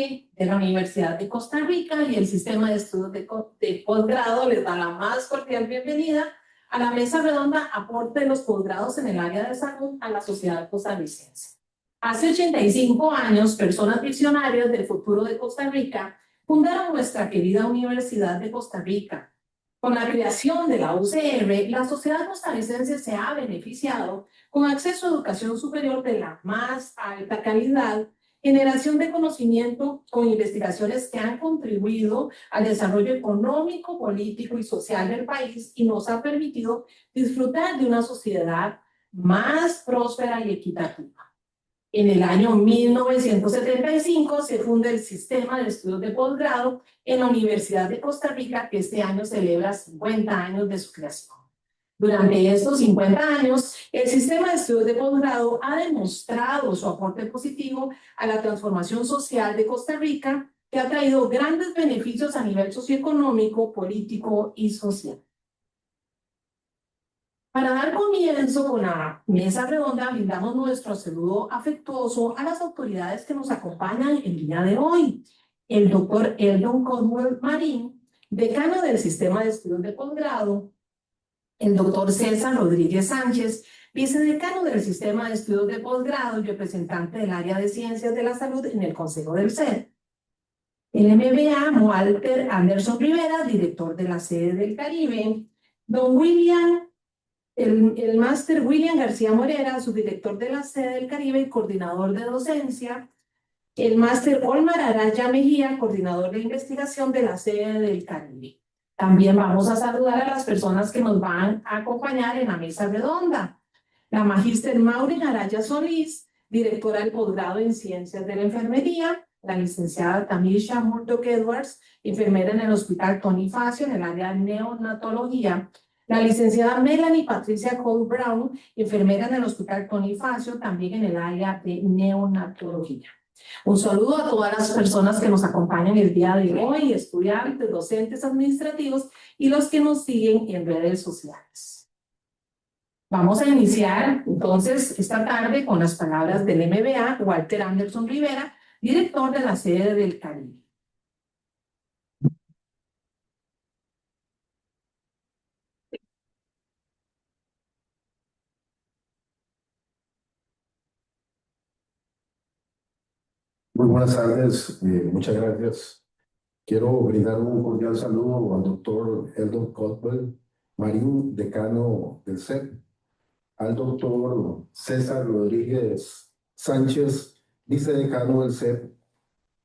Caribe de la Universidad de Costa Rica y el Sistema de Estudios de Posgrado les da la más cordial bienvenida a la mesa redonda Aporte de los posgrados en el área de salud a la sociedad costarricense. Hace 85 años, personas visionarias del futuro de Costa Rica fundaron nuestra querida Universidad de Costa Rica. Con la creación de la UCR, la sociedad costarricense se ha beneficiado con acceso a educación superior de la más alta calidad, generación de conocimiento con investigaciones que han contribuido al desarrollo económico, político y social del país y nos ha permitido disfrutar de una sociedad más próspera y equitativa. En el año 1975 se funda el Sistema de Estudios de Posgrado en la Universidad de Costa Rica, que este año celebra 50 años de su creación. Durante estos 50 años, el Sistema de Estudios de Posgrado ha demostrado su aporte positivo a la transformación social de Costa Rica, que ha traído grandes beneficios a nivel socioeconómico, político y social. Para dar comienzo con la mesa redonda, brindamos nuestro saludo afectuoso a las autoridades que nos acompañan el día de hoy. El doctor Eldon Caldwell Marín, decano del Sistema de Estudios de Posgrado, el doctor César Rodríguez Sánchez, vicedecano del Sistema de Estudios de Posgrado y representante del área de Ciencias de la Salud en el Consejo del CED. El MBA Walter Anderson Rivera, director de la sede del Caribe. Don William el máster William García Morera, subdirector de la sede del Caribe y coordinador de docencia. El máster Olmar Araya Mejía, coordinador de investigación de la sede del Caribe. También vamos a saludar a las personas que nos van a acompañar en la mesa redonda. La magíster Maureen Araya Solís, directora del posgrado en Ciencias de la Enfermería. La licenciada Tamisha Murdoch Edwards, enfermera en el Hospital Tony Facio en el área de neonatología. La licenciada Melanie Patricia Cole Brown, enfermera en el Hospital Tony Facio, también en el área de neonatología. Un saludo a todas las personas que nos acompañan el día de hoy, estudiantes, docentes administrativos y los que nos siguen en redes sociales. Vamos a iniciar entonces esta tarde con las palabras del MBA Walter Anderson Rivera, director de la sede del Caribe. Muy buenas tardes, muchas gracias. Quiero brindar un cordial saludo al doctor Eldon Caldwell Marín, decano del CEP, al doctor César Rodríguez Sánchez, vicedecano del CEP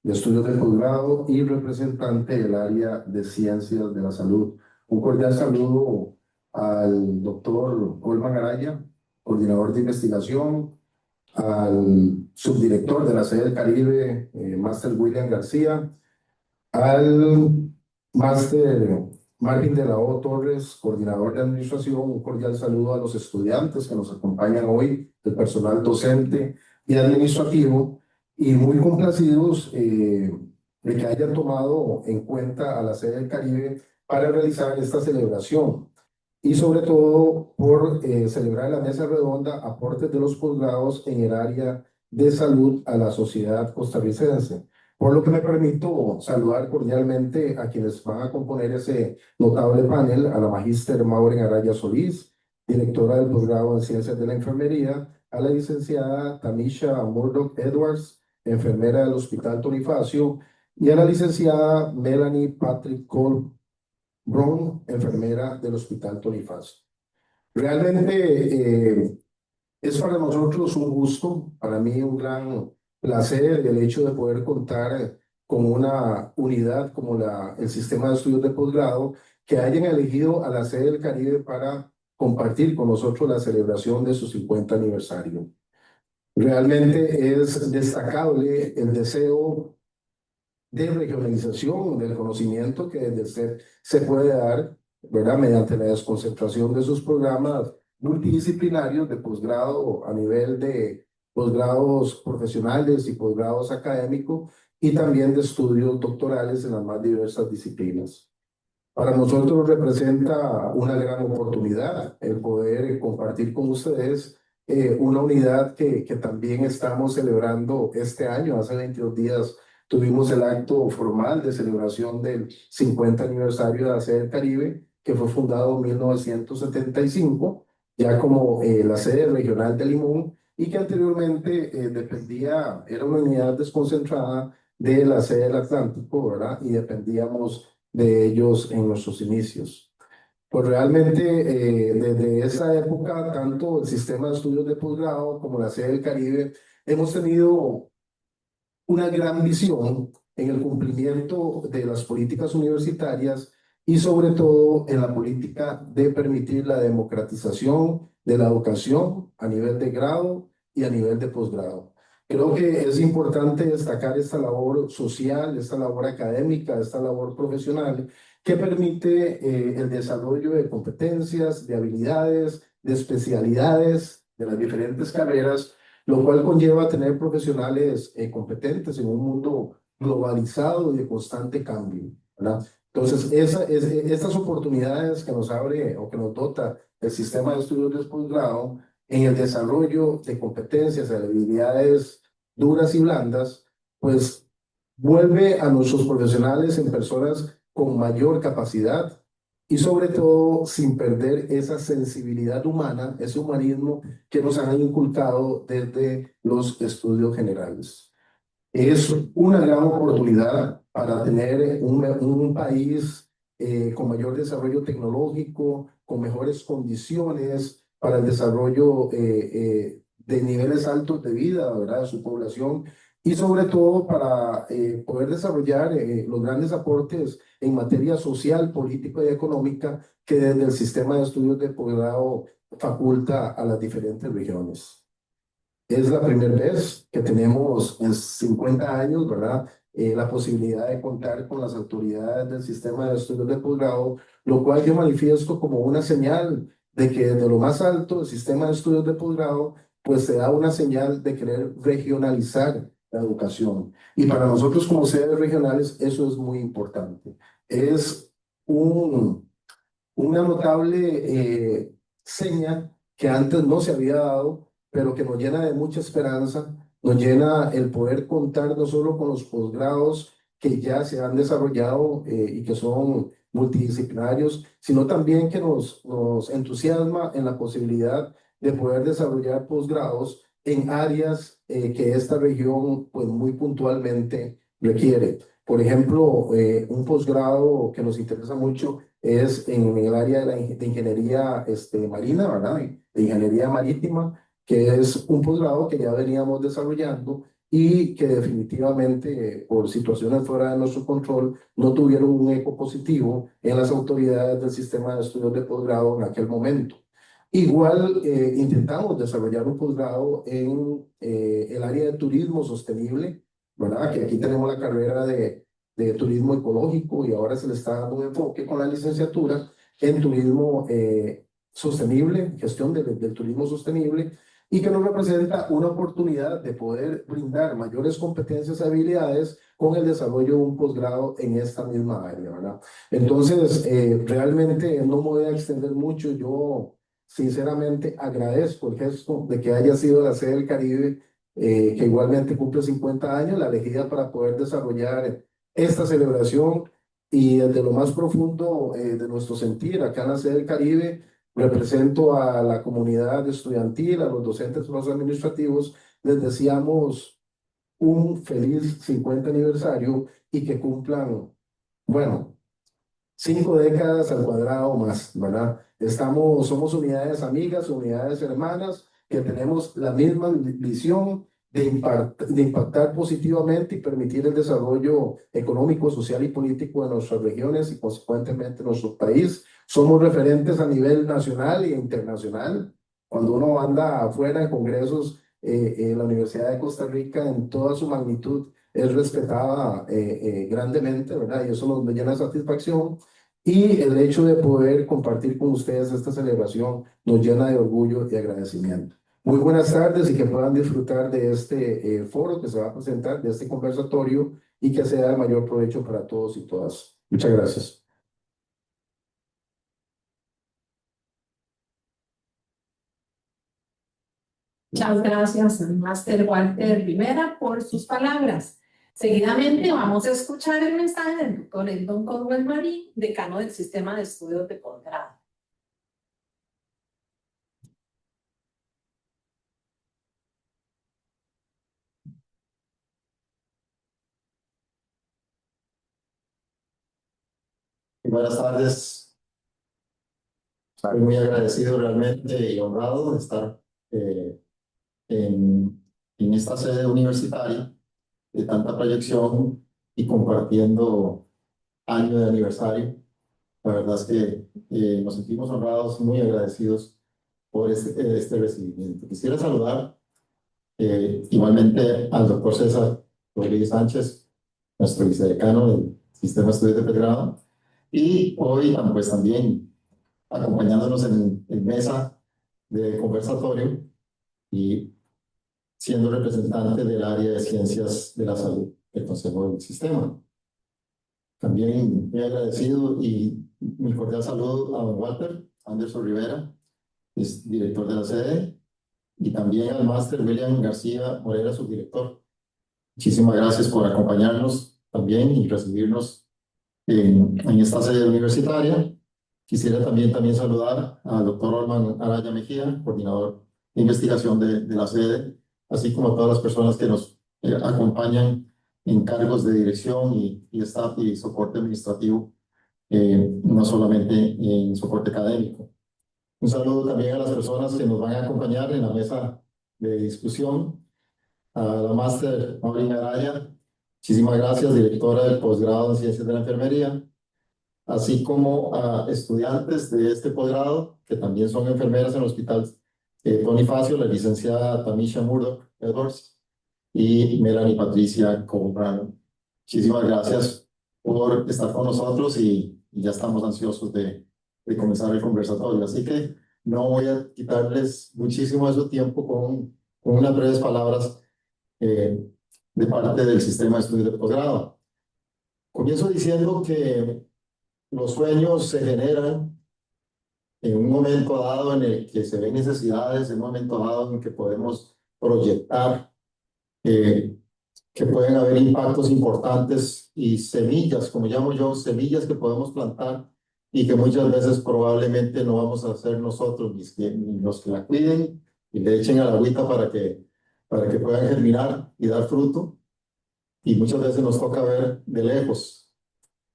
de Estudios de Posgrado y representante del área de Ciencias de la Salud. Un cordial saludo al doctor Olman Araya, coordinador de investigación, al subdirector de la sede del Caribe, máster William García, al máster Marvin de la O. Torres, coordinador de administración. Un cordial saludo a los estudiantes que nos acompañan hoy, el personal docente y administrativo, y muy complacidos de que hayan tomado en cuenta a la sede del Caribe para realizar esta celebración. Y sobre todo por celebrar la mesa redonda Aportes de los posgrados en el área de salud a la sociedad costarricense. Por lo que me permito saludar cordialmente a quienes van a componer ese notable panel: a la magíster Maureen Araya Solís, directora del posgrado en Ciencias de la Enfermería; a la licenciada Tamisha Murdoch Edwards, enfermera del Hospital Tony Facio; y a la licenciada Melanie Patrick Cole Brown, enfermera del Hospital Tony Facio. Realmente es para nosotros un gusto, para mí un gran placer el hecho de poder contar con una unidad como el Sistema de Estudios de Posgrado, que hayan elegido a la sede del Caribe para compartir con nosotros la celebración de su 50 aniversario. Realmente es destacable el deseo de regionalización del conocimiento que desde el CEP se puede dar, ¿verdad?, mediante la desconcentración de sus programas multidisciplinarios de posgrado a nivel de posgrados profesionales y posgrados académicos, y también de estudios doctorales en las más diversas disciplinas. Para nosotros representa una gran oportunidad el poder compartir con ustedes una unidad que también estamos celebrando este año. Hace 22 días tuvimos el acto formal de celebración del 50 aniversario de la sede del Caribe, que fue fundado en 1975, ya como la sede regional de Limón, y que anteriormente era una unidad desconcentrada de la sede del Atlántico, ¿verdad? Y dependíamos de ellos en nuestros inicios. Pues realmente desde esa época, tanto el sistema de estudios de posgrado como la sede del Caribe, hemos tenido una gran visión en el cumplimiento de las políticas universitarias y sobre todo en la política de permitir la democratización de la educación a nivel de grado y a nivel de posgrado. Creo que es importante destacar esta labor social, esta labor académica, esta labor profesional que permite el desarrollo de competencias, de habilidades, de especialidades de las diferentes carreras, lo cual conlleva tener profesionales competentes en un mundo globalizado y de constante cambio, ¿verdad? Entonces, estas oportunidades que nos abre o que nos dota el sistema de estudios de posgrado en el desarrollo de competencias, de habilidades duras y blandas, pues vuelve a nuestros profesionales en personas con mayor capacidad y sobre todo sin perder esa sensibilidad humana, ese humanismo que nos han inculcado desde los estudios generales. Es una gran oportunidad para tener un país con mayor desarrollo tecnológico, con mejores condiciones para el desarrollo de niveles altos de vida, ¿verdad?, de su población, y sobre todo para poder desarrollar los grandes aportes en materia social, política y económica que desde el sistema de estudios de posgrado faculta a las diferentes regiones. Es la primera vez que tenemos en 50 años, ¿verdad? La posibilidad de contar con las autoridades del sistema de estudios de posgrado, lo cual yo manifiesto como una señal de que desde lo más alto del sistema de estudios de posgrado, pues se da una señal de querer regionalizar la educación. Y para nosotros como sedes regionales eso es muy importante. Es un, una notable seña que antes no se había dado, pero que nos llena de mucha esperanza, nos llena el poder contar no solo con los posgrados que ya se han desarrollado y que son multidisciplinarios, sino también que nos entusiasma en la posibilidad de poder desarrollar posgrados en áreas que esta región pues muy puntualmente requiere. Por ejemplo, un posgrado que nos interesa mucho es en el área de ingeniería marina, ¿verdad? De ingeniería marítima, que es un posgrado que ya veníamos desarrollando y que definitivamente por situaciones fuera de nuestro control no tuvieron un eco positivo en las autoridades del sistema de estudios de posgrado en aquel momento. Igual intentamos desarrollar un posgrado en el área de turismo sostenible, ¿verdad? Que aquí tenemos la carrera de turismo ecológico y ahora se le está dando un enfoque con la licenciatura en turismo sostenible, gestión del turismo sostenible, y que nos representa una oportunidad de poder brindar mayores competencias y habilidades con el desarrollo de un posgrado en esta misma área, ¿verdad? Entonces, realmente no me voy a extender mucho. Yo sinceramente agradezco el gesto de que haya sido la sede del Caribe, que igualmente cumple 50 años, la elegida para poder desarrollar esta celebración, y desde lo más profundo de nuestro sentir, acá en la sede del Caribe, represento a la comunidad estudiantil, a los docentes, a los administrativos, les deseamos un feliz 50 aniversario y que cumplan, bueno, 5 décadas al cuadrado más, ¿verdad? Somos unidades amigas, unidades hermanas, que tenemos la misma visión de impactar positivamente y permitir el desarrollo económico, social y político de nuestras regiones y consecuentemente nuestro país. Somos referentes a nivel nacional e internacional. Cuando uno anda afuera en congresos, la Universidad de Costa Rica en toda su magnitud es respetada grandemente, ¿verdad? Y eso nos llena de satisfacción. Y el hecho de poder compartir con ustedes esta celebración nos llena de orgullo y agradecimiento. Muy buenas tardes y que puedan disfrutar de este foro que se va a presentar, de este conversatorio, y que sea de mayor provecho para todos y todas. Muchas gracias. Muchas gracias, Máster Walter Rivera, por sus palabras. Seguidamente vamos a escuchar el mensaje del doctor Eldon Caldwell Marín, decano del Sistema de Estudios de Posgrado. Buenas tardes. Estoy muy agradecido realmente y honrado de estar en esta sede universitaria de tanta proyección y compartiendo año de aniversario. La verdad es que nos sentimos honrados, muy agradecidos por este recibimiento. Quisiera saludar igualmente al doctor César Rodríguez Sánchez, nuestro vicedecano del Sistema de Estudios de Posgrado, y hoy pues también acompañándonos en mesa de conversatorio y siendo representante del área de ciencias de la salud del Consejo del Sistema. También muy agradecido y mi cordial saludo a don Walter Anderson Rivera, es director de la sede, y también al máster William García Morera, subdirector. Muchísimas gracias por acompañarnos también y recibirnos en esta sede universitaria. Quisiera también saludar al doctor Orman Araya Mejía, coordinador de investigación de la sede, así como a todas las personas que nos acompañan en cargos de dirección y staff y soporte administrativo, no solamente en soporte académico. Un saludo también a las personas que nos van a acompañar en la mesa de discusión, a la máster Maureen Araya, muchísimas gracias, directora del posgrado en Ciencias de la Enfermería, así como a estudiantes de este posgrado, que también son enfermeras en el Hospital Bonifacio, la licenciada Tamisha Murdoch Edwards y Melanie Patricia Cobrano. Muchísimas gracias por estar con nosotros y ya estamos ansiosos de comenzar el conversatorio. Así que no voy a quitarles muchísimo de su tiempo con unas breves palabras de parte del Sistema de Estudios de Posgrado. Comienzo diciendo que los sueños se generan en un momento dado en el que se ven necesidades, en un momento dado en el que podemos proyectar que pueden haber impactos importantes y semillas, como llamo yo, semillas que podemos plantar y que muchas veces probablemente no vamos a hacer nosotros, ni los que la cuiden y le echen a la agüita para que puedan germinar y dar fruto. Y muchas veces nos toca ver de lejos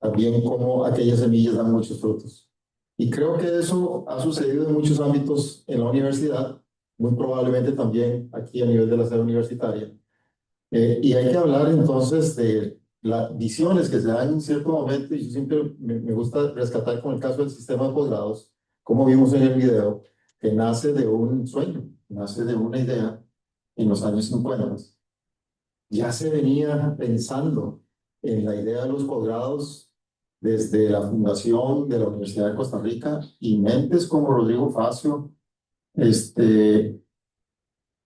también cómo aquellas semillas dan muchos frutos. Y creo que eso ha sucedido en muchos ámbitos en la universidad, muy probablemente también aquí a nivel de la sede universitaria. Y hay que hablar entonces de las visiones que se dan en cierto momento, y yo siempre me gusta rescatar con el caso del sistema de posgrados, como vimos en el video, que nace de un sueño, nace de una idea en los años 50. Ya se venía pensando en la idea de los posgrados desde la fundación de la Universidad de Costa Rica, y mentes como Rodrigo Facio, en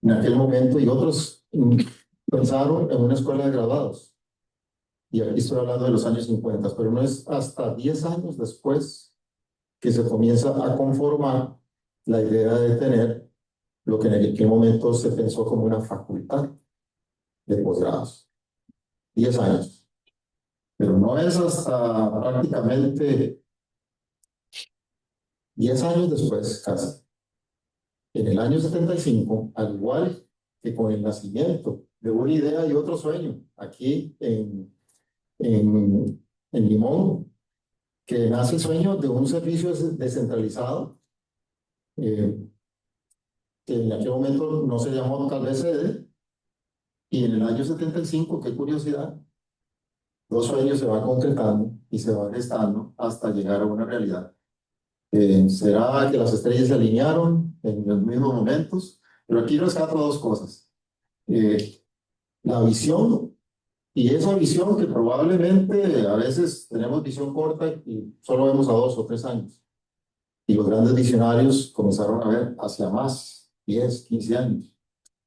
aquel momento, y otros pensaron en una escuela de graduados. Y aquí estoy hablando de los años 50, pero no es hasta 10 años después que se comienza a conformar la idea de tener lo que en aquel momento se pensó como una facultad de posgrados. 10 años. Pero no es hasta prácticamente 10 años después, casi. En el año 75, al igual que con el nacimiento de una idea y otro sueño, aquí en Limón, que nace el sueño de un servicio descentralizado, que en aquel momento no se llamó tal vez sede, y en el año 75, qué curiosidad, los sueños se van concretando y se van gestando hasta llegar a una realidad. ¿Será que las estrellas se alinearon en los mismos momentos? Pero aquí rescato dos cosas. La visión, y esa visión que probablemente a veces tenemos visión corta y solo vemos a 2 o 3 años. Y los grandes visionarios comenzaron a ver hacia más, 10, 15 años.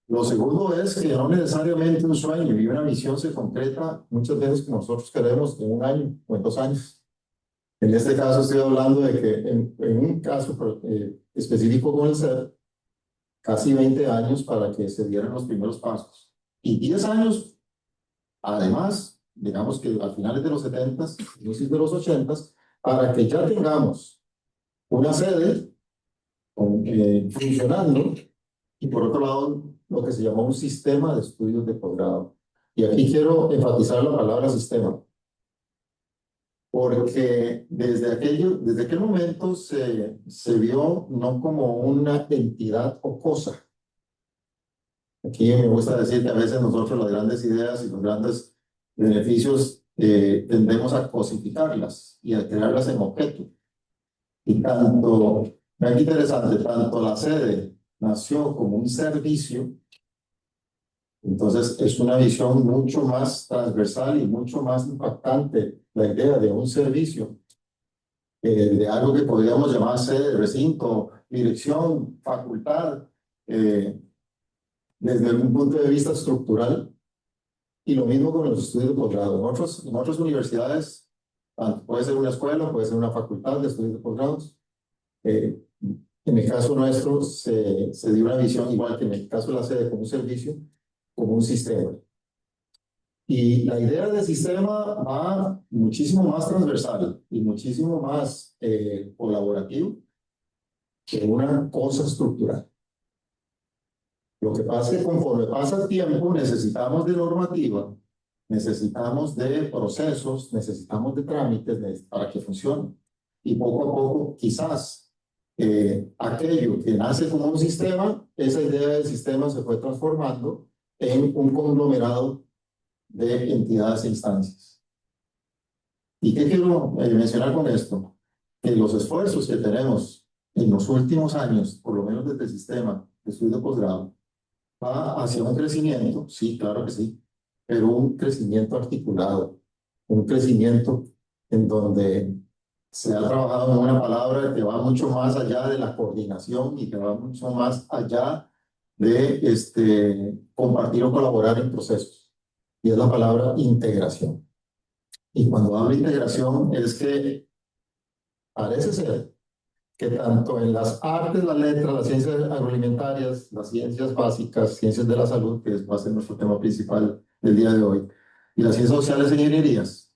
Lo segundo es que no necesariamente un sueño y una visión se concreta muchas veces como nosotros queremos en 1 año o en 2 años. En este caso estoy hablando de que en un caso específico con el SER, casi 20 años para que se dieran los primeros pasos. Y 10 años Además, digamos que a finales de los 70s, inicios de los 80s, para que ya tengamos una sede funcionando y por otro lado, lo que se llamó un sistema de estudios de posgrado. Y aquí quiero enfatizar la palabra sistema, porque desde aquel momento se vio no como una entidad o cosa. Aquí me gusta decir que a veces nosotros las grandes ideas y los grandes beneficios tendemos a cosificarlas y a crearlas en objeto. Y tanto, vean qué interesante, tanto la sede nació como un servicio, entonces es una visión mucho más transversal y mucho más impactante la idea de un servicio, de algo que podríamos llamar sede, recinto, dirección, facultad, desde un punto de vista estructural. Y lo mismo con los estudios de posgrado. En otras universidades, puede ser una escuela, puede ser una facultad de estudios de posgrados. En el caso nuestro se dio una visión igual que en el caso de la sede como un servicio, como un sistema. Y la idea del sistema va muchísimo más transversal y muchísimo más colaborativo que una cosa estructural. Lo que pasa es que conforme pasa el tiempo necesitamos de normativa, necesitamos de procesos, necesitamos de trámites para que funcione. Y poco a poco quizás aquello que nace como un sistema, esa idea del sistema se fue transformando en un conglomerado de entidades e instancias. ¿Y qué quiero mencionar con esto? Que los esfuerzos que tenemos en los últimos años, por lo menos desde el sistema de estudio de posgrado, va hacia un crecimiento, sí, claro que sí, pero un crecimiento articulado, un crecimiento en donde se ha trabajado en una palabra que va mucho más allá de la coordinación y que va mucho más allá de compartir o colaborar en procesos. Y es la palabra integración. Y cuando hablo de integración es que parece ser que tanto en las artes, las letras, las ciencias agroalimentarias, las ciencias básicas, ciencias de la salud, que va a ser nuestro tema principal del día de hoy, y las ciencias sociales e ingenierías,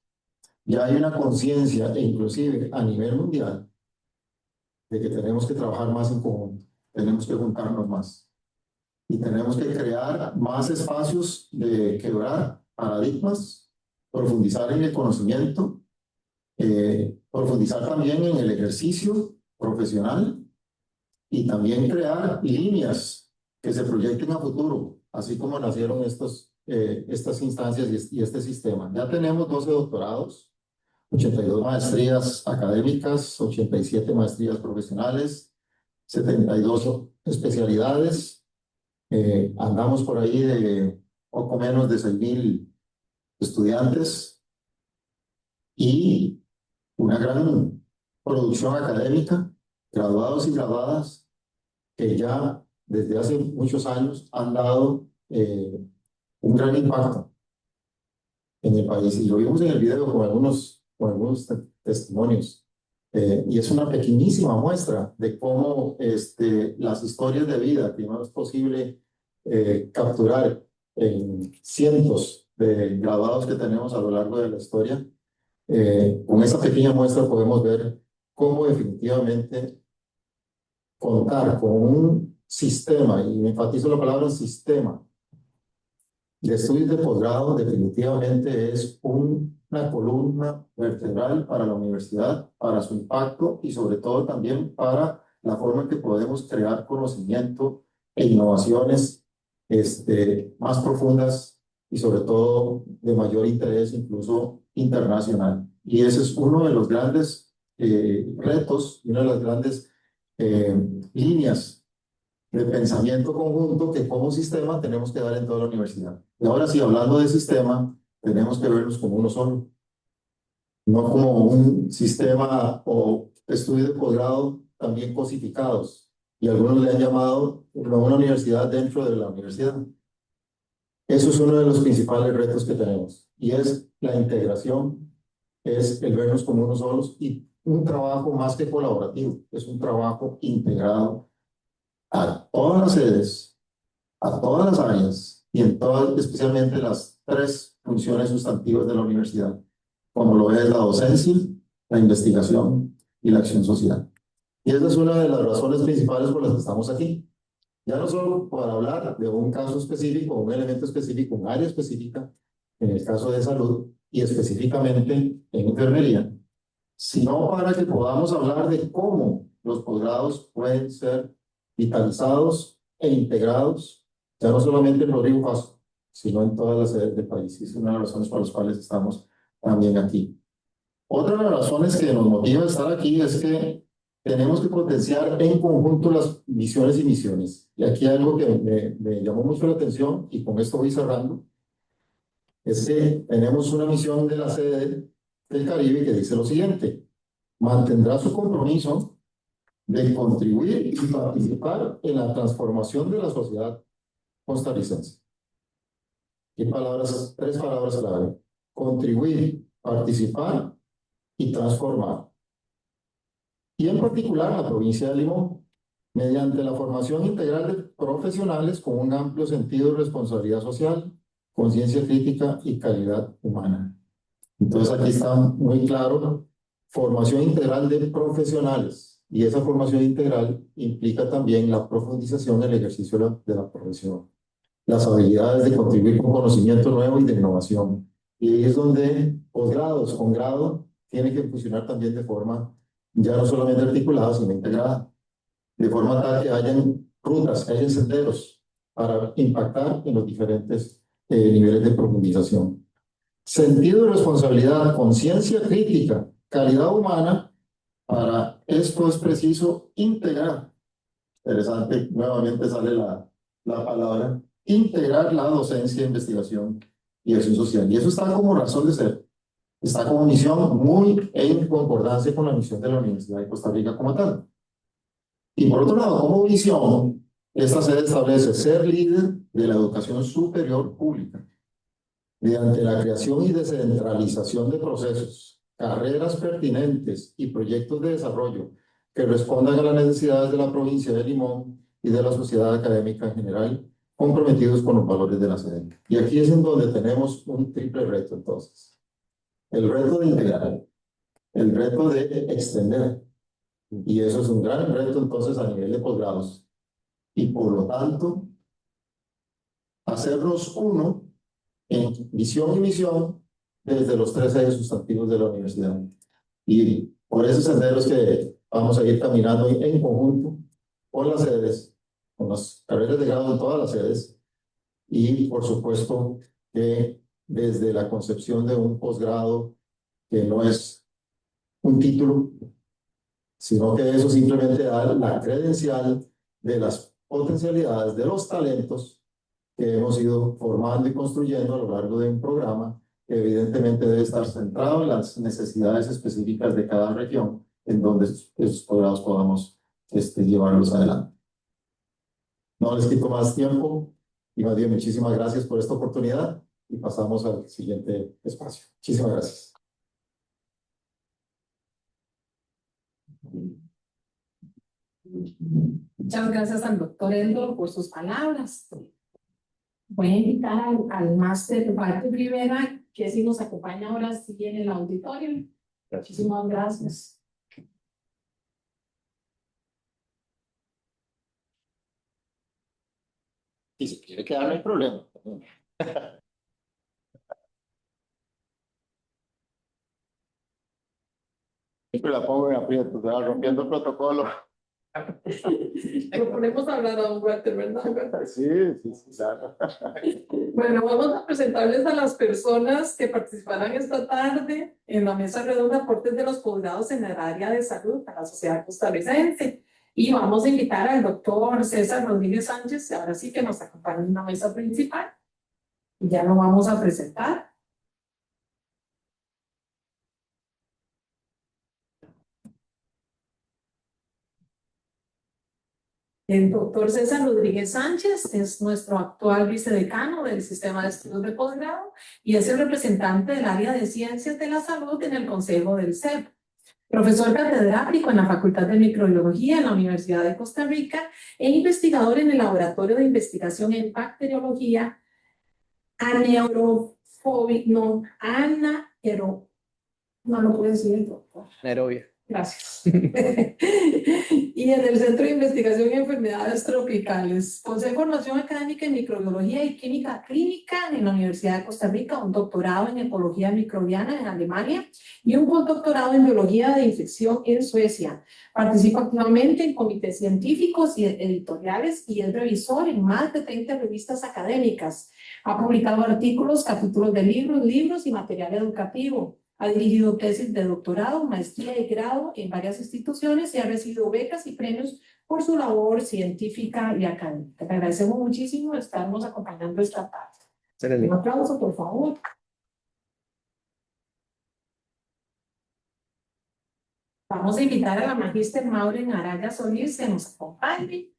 ya hay una conciencia, e inclusive a nivel mundial, de que tenemos que trabajar más en conjunto, tenemos que juntarnos más, y tenemos que crear más espacios de quebrar paradigmas, profundizar en el conocimiento, profundizar también en el ejercicio profesional y también crear líneas que se proyecten a futuro, así como nacieron estas instancias y este sistema. Ya tenemos 12 doctorados, 82 maestrías académicas, 87 maestrías profesionales, 72 especialidades. Andamos por ahí de poco menos de 6.000 estudiantes y una gran producción académica, graduados y graduadas, que ya desde hace muchos años han dado un gran impacto en el país. Y lo vimos en el video con algunos testimonios. Y es una pequeñísima muestra de cómo las historias de vida que no es posible capturar en cientos de graduados que tenemos a lo largo de la historia. Con esa pequeña muestra podemos ver cómo definitivamente contar con un sistema, y me enfatizo la palabra sistema, de estudios de posgrado definitivamente es una columna vertebral para la universidad, para su impacto y sobre todo también para la forma en que podemos crear conocimiento e innovaciones más profundas y sobre todo de mayor interés incluso internacional. Y ese es uno de los grandes retos y una de las grandes líneas de pensamiento conjunto que como sistema tenemos que dar en toda la universidad. Y ahora sí, hablando de sistema, tenemos que vernos como uno solo, no como un sistema o estudio de posgrado también cosificados. Y algunos le han llamado una universidad dentro de la universidad. Eso es uno de los principales retos que tenemos. Y es la integración, es el vernos como uno solos y un trabajo más que colaborativo, es un trabajo integrado a todas las sedes, a todas las áreas y en todas, especialmente las tres funciones sustantivas de la universidad, como lo es la docencia, la investigación y la acción social. Y esa es una de las razones principales por las que estamos aquí. Ya no solo para hablar de un caso específico, un elemento específico, un área específica, en el caso de salud y específicamente en enfermería, sino para que podamos hablar de cómo los posgrados pueden ser vitalizados e integrados, ya no solamente en Rodrigo Paso, sino en todas las sedes del país. Y es una de las razones por las cuales estamos también aquí. Otra de las razones que nos motiva a estar aquí es que tenemos que potenciar en conjunto las visiones y misiones. Y aquí hay algo que me llamó mucho la atención, y con esto voy cerrando, es que tenemos una misión de la sede del Caribe que dice lo siguiente: mantendrá su compromiso de contribuir y participar en la transformación de la sociedad costarricense. ¿Qué palabras? Tres palabras clave: contribuir, participar y transformar. Y en particular la provincia de Limón, mediante la formación integral de profesionales con un amplio sentido de responsabilidad social, conciencia crítica y calidad humana. Entonces aquí está muy claro: formación integral de profesionales, y esa formación integral implica también la profundización en el ejercicio de la profesión, las habilidades de contribuir con conocimiento nuevo y de innovación. Y ahí es donde posgrados con grado tiene que funcionar también de forma ya no solamente articulada, sino integrada, de forma tal que hayan rutas, que hayan senderos para impactar en los diferentes niveles de profundización. Sentido de responsabilidad, conciencia crítica, calidad humana. Para esto es preciso integrar. Interesante, nuevamente sale la palabra, integrar la docencia, investigación y acción social. Y eso está como razón de ser. Está como misión muy en concordancia con la misión de la Universidad de Costa Rica como tal. Y por otro lado, como visión, esta sede establece ser líder de la educación superior pública mediante la creación y descentralización de procesos, carreras pertinentes y proyectos de desarrollo que respondan a las necesidades de la provincia de Limón y de la sociedad académica en general, comprometidos con los valores de la sede. Y aquí es en donde tenemos un triple reto, entonces. El reto de integrar, el reto de extender, y eso es un gran reto entonces a nivel de posgrados. Y por lo tanto, hacernos uno en visión y misión desde los tres ejes sustantivos de la universidad. Y por esos senderos que vamos a ir caminando en conjunto con las sedes, con las carreras de grado en todas las sedes, y por supuesto que desde la concepción de un posgrado que no es un título, sino que eso simplemente da la credencial de las potencialidades, de los talentos que hemos ido formando y construyendo a lo largo de un programa que evidentemente debe estar centrado en las necesidades específicas de cada región, en donde esos posgrados podamos llevarlos adelante. No les quito más tiempo, y más bien muchísimas gracias por esta oportunidad, y pasamos al siguiente espacio. Muchísimas gracias. Muchas gracias al doctor Eldo por sus palabras. Voy a invitar al máster Walter Rivera, que si nos acompaña ahora sí en el auditorio. Muchísimas gracias. Y si quiere quedar, no hay problema. Siempre la pongo en aprieto, rompiendo el protocolo. Lo ponemos a hablar a don Walter, ¿verdad? Sí, claro. Bueno, vamos a presentarles a las personas que participarán esta tarde en la mesa redonda aportes de los posgrados en el área de salud para la sociedad costarricense. Y vamos a invitar al doctor César Rodríguez Sánchez, ahora sí que nos acompaña en la mesa principal. Y ya lo vamos a presentar. El doctor César Rodríguez Sánchez es nuestro actual vicedecano del Sistema de Estudios de Posgrado y es el representante del área de Ciencias de la Salud en el Consejo del CEP. Profesor catedrático en la Facultad de Microbiología en la Universidad de Costa Rica e investigador en el Laboratorio de Investigación en Bacteriología aneurofobia, no, no lo puedo decir, doctor. Nairobi. Gracias. Y en el Centro de Investigación en Enfermedades Tropicales. Posee formación académica en microbiología y química clínica en la Universidad de Costa Rica, un doctorado en ecología microbiana en Alemania y un postdoctorado en biología de infección en Suecia. Participa activamente en comités científicos y editoriales y es revisor en más de 30 revistas académicas. Ha publicado artículos, capítulos de libros y material educativo. Ha dirigido tesis de doctorado, maestría y grado en varias instituciones y ha recibido becas y premios por su labor científica y académica. Te agradecemos muchísimo estarnos acompañando esta tarde. Excelente. Un aplauso, por favor. Vamos a invitar a la magíster Maureen Araya Solís que nos acompañe.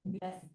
Gracias.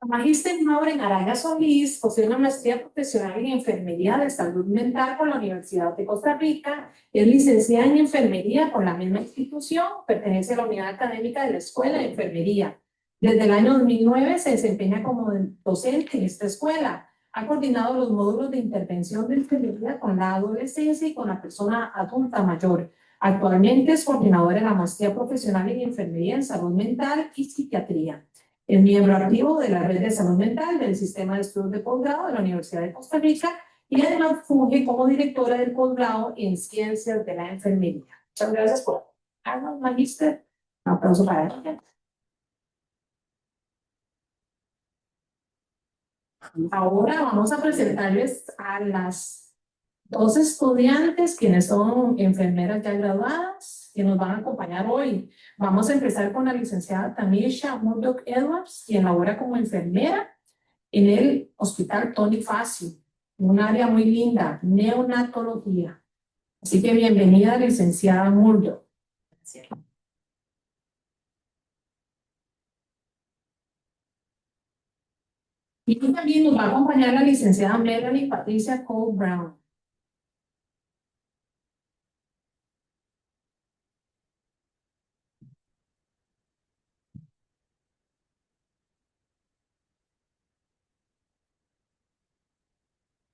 La magíster Maureen Araya Solís posee una maestría profesional en Enfermería de Salud Mental por la Universidad de Costa Rica. Es licenciada en Enfermería por la misma institución. Pertenece a la unidad académica de la Escuela de Enfermería. Desde el año 2009 se desempeña como docente en esta escuela. Ha coordinado los módulos de intervención de enfermería con la adolescencia y con la persona adulta mayor. Actualmente es coordinadora de la maestría profesional en Enfermería en Salud Mental y Psiquiatría. Es miembro activo de la Red de Salud Mental del Sistema de Estudios de Posgrado de la Universidad de Costa Rica y además funge como directora del posgrado en Ciencias de la Enfermería. Muchas gracias por acompañarnos, magíster. Un aplauso para ella. Ahora vamos a presentarles a las dos estudiantes quienes son enfermeras ya graduadas que nos van a acompañar hoy. Vamos a empezar con la licenciada Tamisha Murdoch Edwards, quien labora como enfermera en el Hospital Tony Facio, un área muy linda, neonatología. Así que bienvenida, licenciada Murdoch. Gracias. Y también nos va a acompañar la licenciada Melanie Patricia Cole Brown.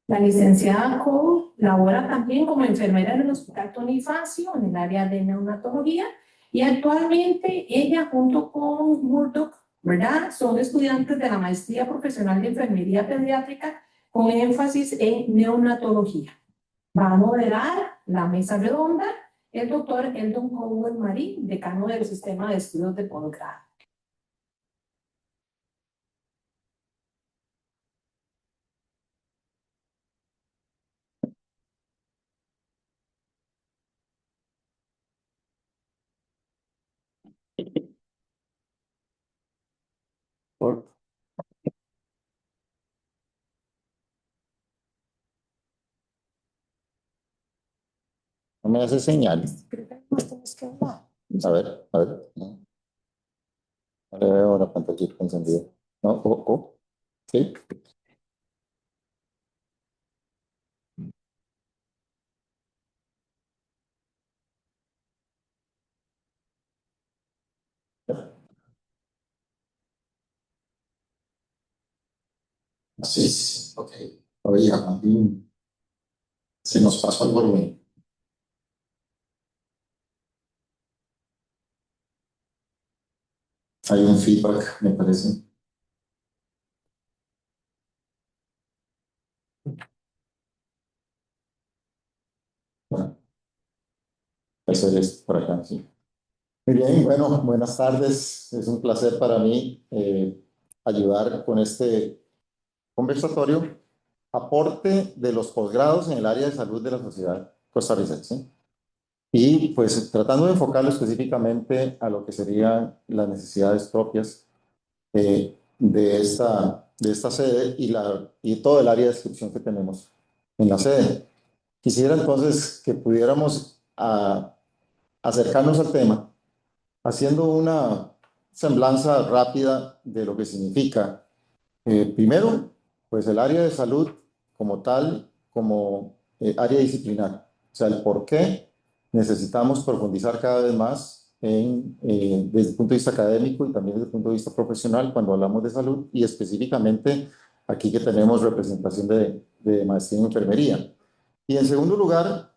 La licenciada Cole labora también como enfermera en el Hospital Tony Facio en el área de neonatología y actualmente ella junto con Murdoch, ¿verdad? Son estudiantes de la maestría profesional de enfermería pediátrica con énfasis en neonatología. Va a moderar la mesa redonda el doctor Eldon Caldwell Marín, decano del Sistema de Estudios de Posgrado. Por- No me hace señal. A ver, a ver. No, no le veo la pantalla encendida. No, sí. Sí, sí, ok. Oiga, se nos pasó el volumen. Hay un feedback, me parece. Bueno, eso es por acá, sí. Muy bien, bueno, buenas tardes. Es un placer para mí ayudar con este conversatorio. Aporte de los posgrados en el área de salud de la sociedad costarricense. Y pues tratando de enfocarlo específicamente a lo que serían las necesidades propias de esta sede y todo el área de descripción que tenemos en la sede. Quisiera entonces que pudiéramos acercarnos al tema haciendo una semblanza rápida de lo que significa, primero, pues el área de salud como tal, como área disciplinar, sea, el por qué necesitamos profundizar cada vez más desde el punto de vista académico y también desde el punto de vista profesional cuando hablamos de salud y específicamente aquí que tenemos representación de maestría en enfermería. Y en segundo lugar,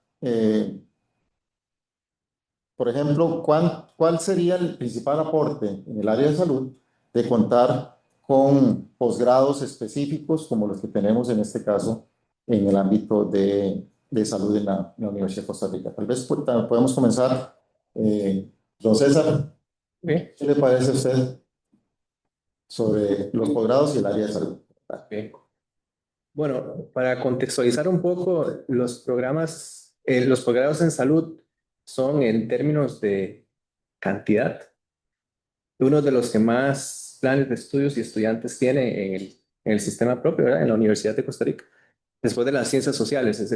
por ejemplo, ¿cuál sería el principal aporte en el área de salud de contar con posgrados específicos como los que tenemos en este caso en el ámbito de salud en la Universidad de Costa Rica? Tal vez podemos comenzar, don César, Bien, ¿qué le parece a usted sobre los posgrados y el área de salud? bien. Bueno, para contextualizar un poco, los posgrados en salud son en términos de cantidad, uno de los que más planes de estudios y estudiantes tiene en el sistema propio, ¿verdad? En la Universidad de Costa Rica. Después de las ciencias sociales, es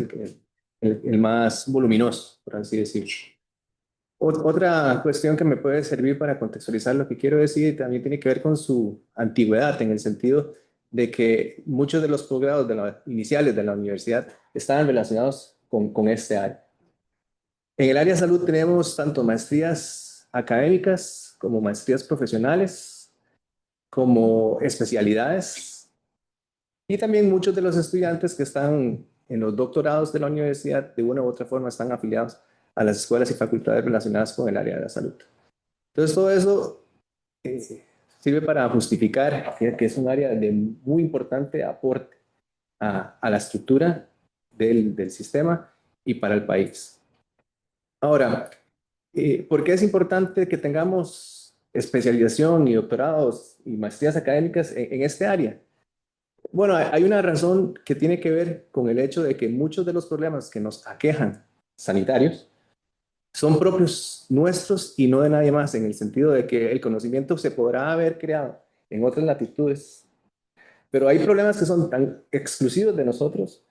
el más voluminoso, por así decirlo. Otra cuestión que me puede servir para contextualizar lo que quiero decir también tiene que ver con su antigüedad, en el sentido de que muchos de los posgrados iniciales de la universidad estaban relacionados con este área. En el área de salud tenemos tanto maestrías académicas como maestrías profesionales, como especialidades, y también muchos de los estudiantes que están en los doctorados de la universidad de una u otra forma están afiliados a las escuelas y facultades relacionadas con el área de la salud. Entonces, todo eso sirve para justificar que es un área de muy importante aporte a la estructura del sistema y para el país. Ahora, ¿por qué es importante que tengamos especialización y doctorados y maestrías académicas en este área? Bueno, hay una razón que tiene que ver con el hecho de que muchos de los problemas que nos aquejan sanitarios son propios nuestros y no de nadie más, en el sentido de que el conocimiento se podrá haber creado en otras latitudes, pero hay problemas que son tan exclusivos de nosotros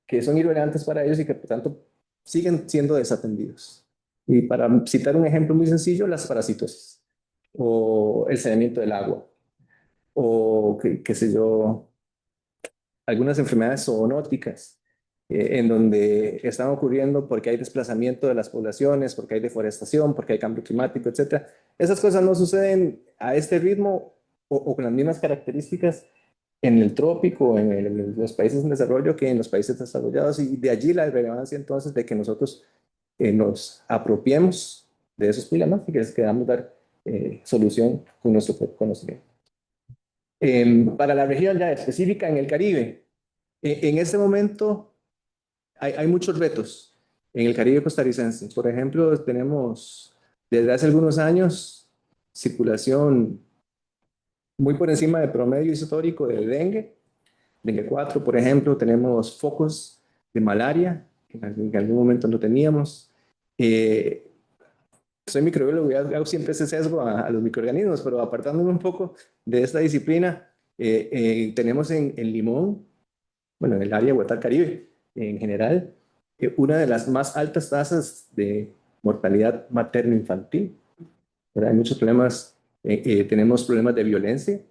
que son irrelevantes para ellos y que por tanto siguen siendo desatendidos. Y para citar un ejemplo muy sencillo, las parasitosis o el saneamiento del agua o qué sé yo, algunas enfermedades zoonóticas en donde están ocurriendo porque hay desplazamiento de las poblaciones, porque hay deforestación, porque hay cambio climático, etc. Esas cosas no suceden a este ritmo o con las mismas características en el trópico, en los países en desarrollo que en los países desarrollados, y de allí la relevancia entonces de que nosotros nos apropiemos de esos problemas y que les queramos dar solución con nuestro conocimiento. Para la región ya específica en el Caribe, en este momento hay muchos retos en el Caribe costarricense. Por ejemplo, tenemos desde hace algunos años circulación muy por encima del promedio histórico de dengue 4, por ejemplo. Tenemos focos de malaria, que en algún momento no teníamos. Soy microbiólogo y hago siempre ese sesgo a los microorganismos, pero apartándome un poco de esta disciplina, tenemos en Limón, bueno, en el área de Guatar-Caribe en general, una de las más altas tasas de mortalidad materno-infantil. Hay muchos problemas, tenemos problemas de violencia,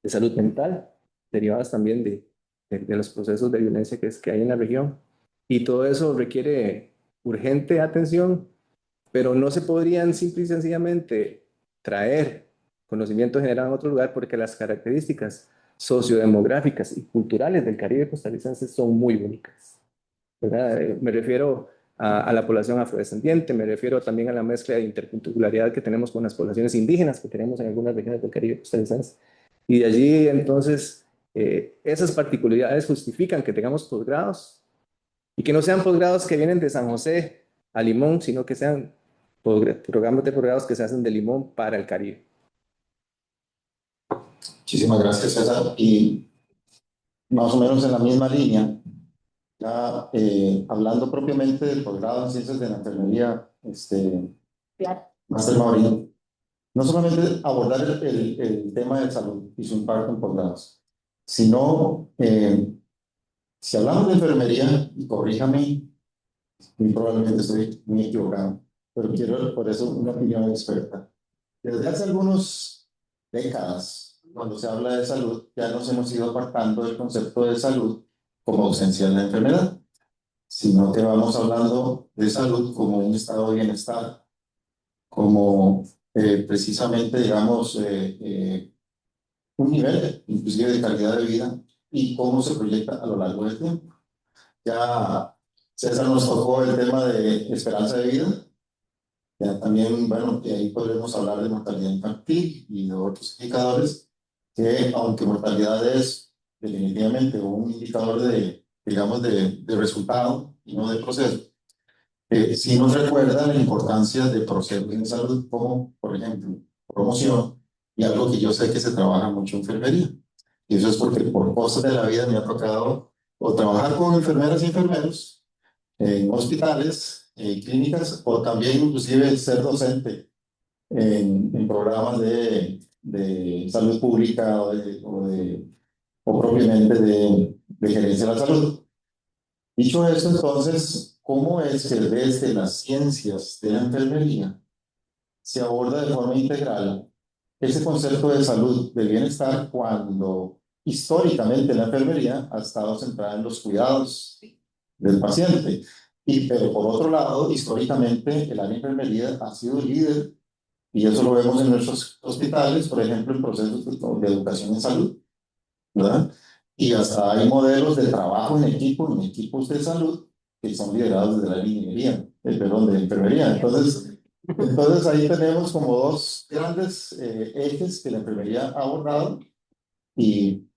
de salud mental, derivadas también de los procesos de violencia que hay en la región. Y todo eso requiere urgente atención, pero no se podrían simple y sencillamente traer conocimiento generado en otro lugar porque las características sociodemográficas y culturales del Caribe costarricense son muy únicas, ¿verdad? Me refiero a la población afrodescendiente, me refiero también a la mezcla de interculturalidad que tenemos con las poblaciones indígenas que tenemos en algunas regiones del Caribe costarricense. Y de allí entonces esas particularidades justifican que tengamos posgrados y que no sean posgrados que vienen de San José a Limón, sino que sean programas de posgrados que se hacen de Limón para el Caribe. Muchísimas gracias, César. Y más o menos en la misma línea, ya hablando propiamente del posgrado en ciencias de la enfermería, Máster Mauricio, no solamente abordar el tema de salud y su impacto en posgrados, sino si hablamos de enfermería, y corríjame, muy probablemente estoy muy equivocado, pero quiero por eso una opinión experta. Desde hace algunas décadas, cuando se habla de salud, ya nos hemos ido apartando del concepto de salud como ausencia de la enfermedad. sino que vamos hablando de salud como un estado de bienestar, como precisamente, digamos, un nivel inclusive de calidad de vida y cómo se proyecta a lo largo del tiempo. Ya César nos tocó el tema de esperanza de vida. Ya también, bueno, de ahí podremos hablar de mortalidad infantil y de otros indicadores que, aunque mortalidad es definitivamente un indicador de, digamos, de resultado y no de proceso, sí nos recuerda la importancia de procesos en salud como, por ejemplo, promoción y algo que yo sé que se trabaja mucho en enfermería. Y eso es porque por cosas de la vida me ha tocado o trabajar con enfermeras y enfermeros en hospitales, en clínicas, o también inclusive ser docente en programas de salud pública o propiamente de gerencia de la salud. Dicho eso, entonces, ¿cómo es que desde las ciencias de la enfermería se aborda de forma integral ese concepto de salud, de bienestar, cuando históricamente la enfermería ha estado centrada en los cuidados del paciente? Pero por otro lado, históricamente el área de enfermería ha sido líder, y eso lo vemos en nuestros hospitales, por ejemplo, en procesos de educación en salud, ¿verdad? Y hasta hay modelos de trabajo en equipos de salud, que son liderados desde la ingeniería, perdón, de enfermería. Entonces ahí tenemos como dos grandes ejes que la enfermería ha abordado, y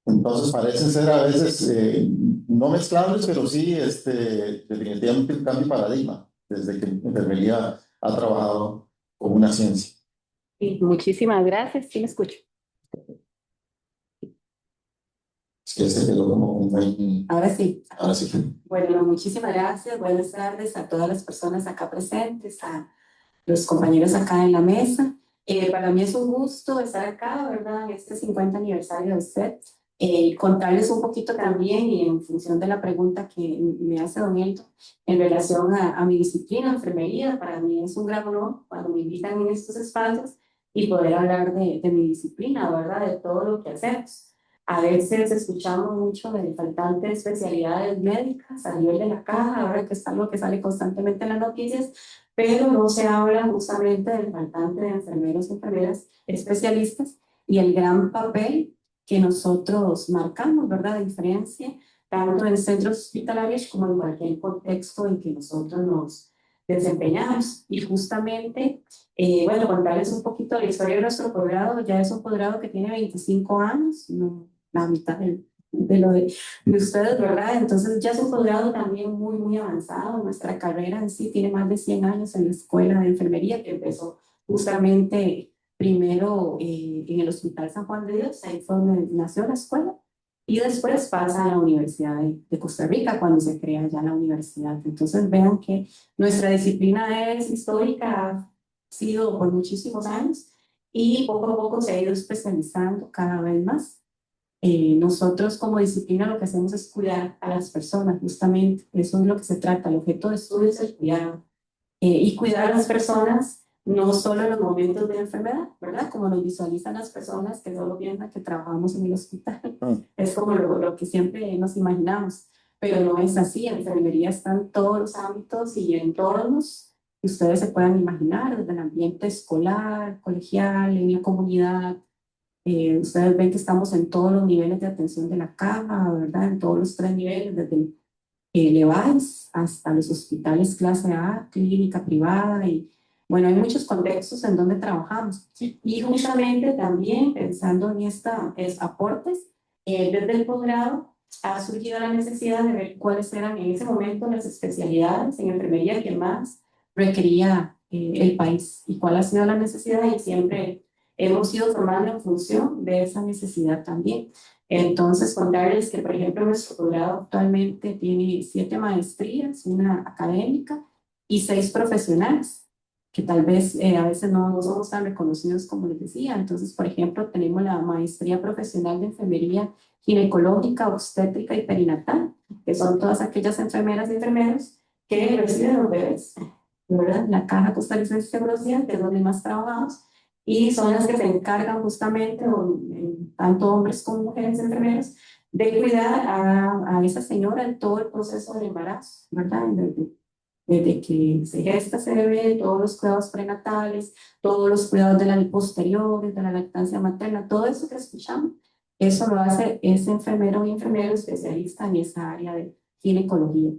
entonces parecen ser a veces no mezclables, pero sí definitivamente un cambio de paradigma desde que la enfermería ha trabajado como una ciencia. Sí, muchísimas gracias, sí me escucho. Es que se quedó como un... Ahora sí. Ahora sí. Bueno, muchísimas gracias. Buenas tardes a todas las personas acá presentes, a los compañeros acá en la mesa. Para mí es un gusto estar acá, ¿verdad? En este 50 aniversario del SET. Contarles un poquito también, y en función de la pregunta que me hace don Elton, en relación a mi disciplina, enfermería. Para mí es un gran honor cuando me invitan en estos espacios y poder hablar de mi disciplina, ¿verdad? De todo lo que hacemos. A veces escuchamos mucho del faltante de especialidades médicas a nivel de la caja, ahora que es algo que sale constantemente en las noticias, pero no se habla justamente del faltante de enfermeros y enfermeras especialistas y el gran papel que nosotros marcamos, ¿verdad? De diferencia, tanto en centros hospitalarios como en cualquier contexto en que nosotros nos desempeñamos. Y justamente, bueno, contarles un poquito la historia de nuestro posgrado. Ya es un posgrado que tiene 25 años, no, la mitad de lo de ustedes, ¿verdad? Entonces ya es un posgrado también muy, muy avanzado. Nuestra carrera en sí tiene más de 100 años en la escuela de enfermería, que empezó justamente primero en el Hospital San Juan de Dios, ahí fue donde nació la escuela, y después pasa a la Universidad de Costa Rica, cuando se crea ya la universidad. Entonces vean que nuestra disciplina es histórica, ha sido por muchísimos años, y poco a poco se ha ido especializando cada vez más. Nosotros como disciplina lo que hacemos es cuidar a las personas, justamente, eso es lo que se trata, el objeto de estudio es el cuidado. Y cuidar a las personas no solo en los momentos de enfermedad, ¿verdad? Como nos visualizan las personas que solo piensan que trabajamos en el hospital. Es como lo que siempre nos imaginamos, pero no es así. En enfermería están todos los ámbitos y entornos que ustedes se puedan imaginar, desde el ambiente escolar, colegial, en la comunidad. Ustedes ven que estamos en todos los niveles de atención de la caja, ¿verdad? En todos los 3 niveles, desde el LEVAIS hasta los hospitales clase A, clínica privada, y bueno, hay muchos contextos en donde trabajamos. Y justamente también pensando en estos aportes, desde el posgrado ha surgido la necesidad de ver cuáles eran en ese momento las especialidades en enfermería que más requería el país y cuál ha sido la necesidad, y siempre hemos ido formando en función de esa necesidad también. Entonces, contarles que, por ejemplo, nuestro posgrado actualmente tiene 7 maestrías, una académica y 6 profesionales, que tal vez a veces no somos tan reconocidos como les decía. Entonces, por ejemplo, tenemos la maestría profesional de enfermería ginecológica, obstétrica y perinatal, que son todas aquellas enfermeras y enfermeros que reciben los bebés, ¿verdad? La Caja Costarricense de Seguro Social, que es donde más trabajamos, y son las que se encargan justamente, tanto hombres como mujeres enfermeros, de cuidar a esa señora en todo el proceso del embarazo, ¿verdad? Desde que se gesta ese bebé, todos los cuidados prenatales, todos los cuidados de la posteriores, de la lactancia materna, todo eso que escuchamos, eso lo hace ese enfermero y enfermero especialista en esa área de ginecología.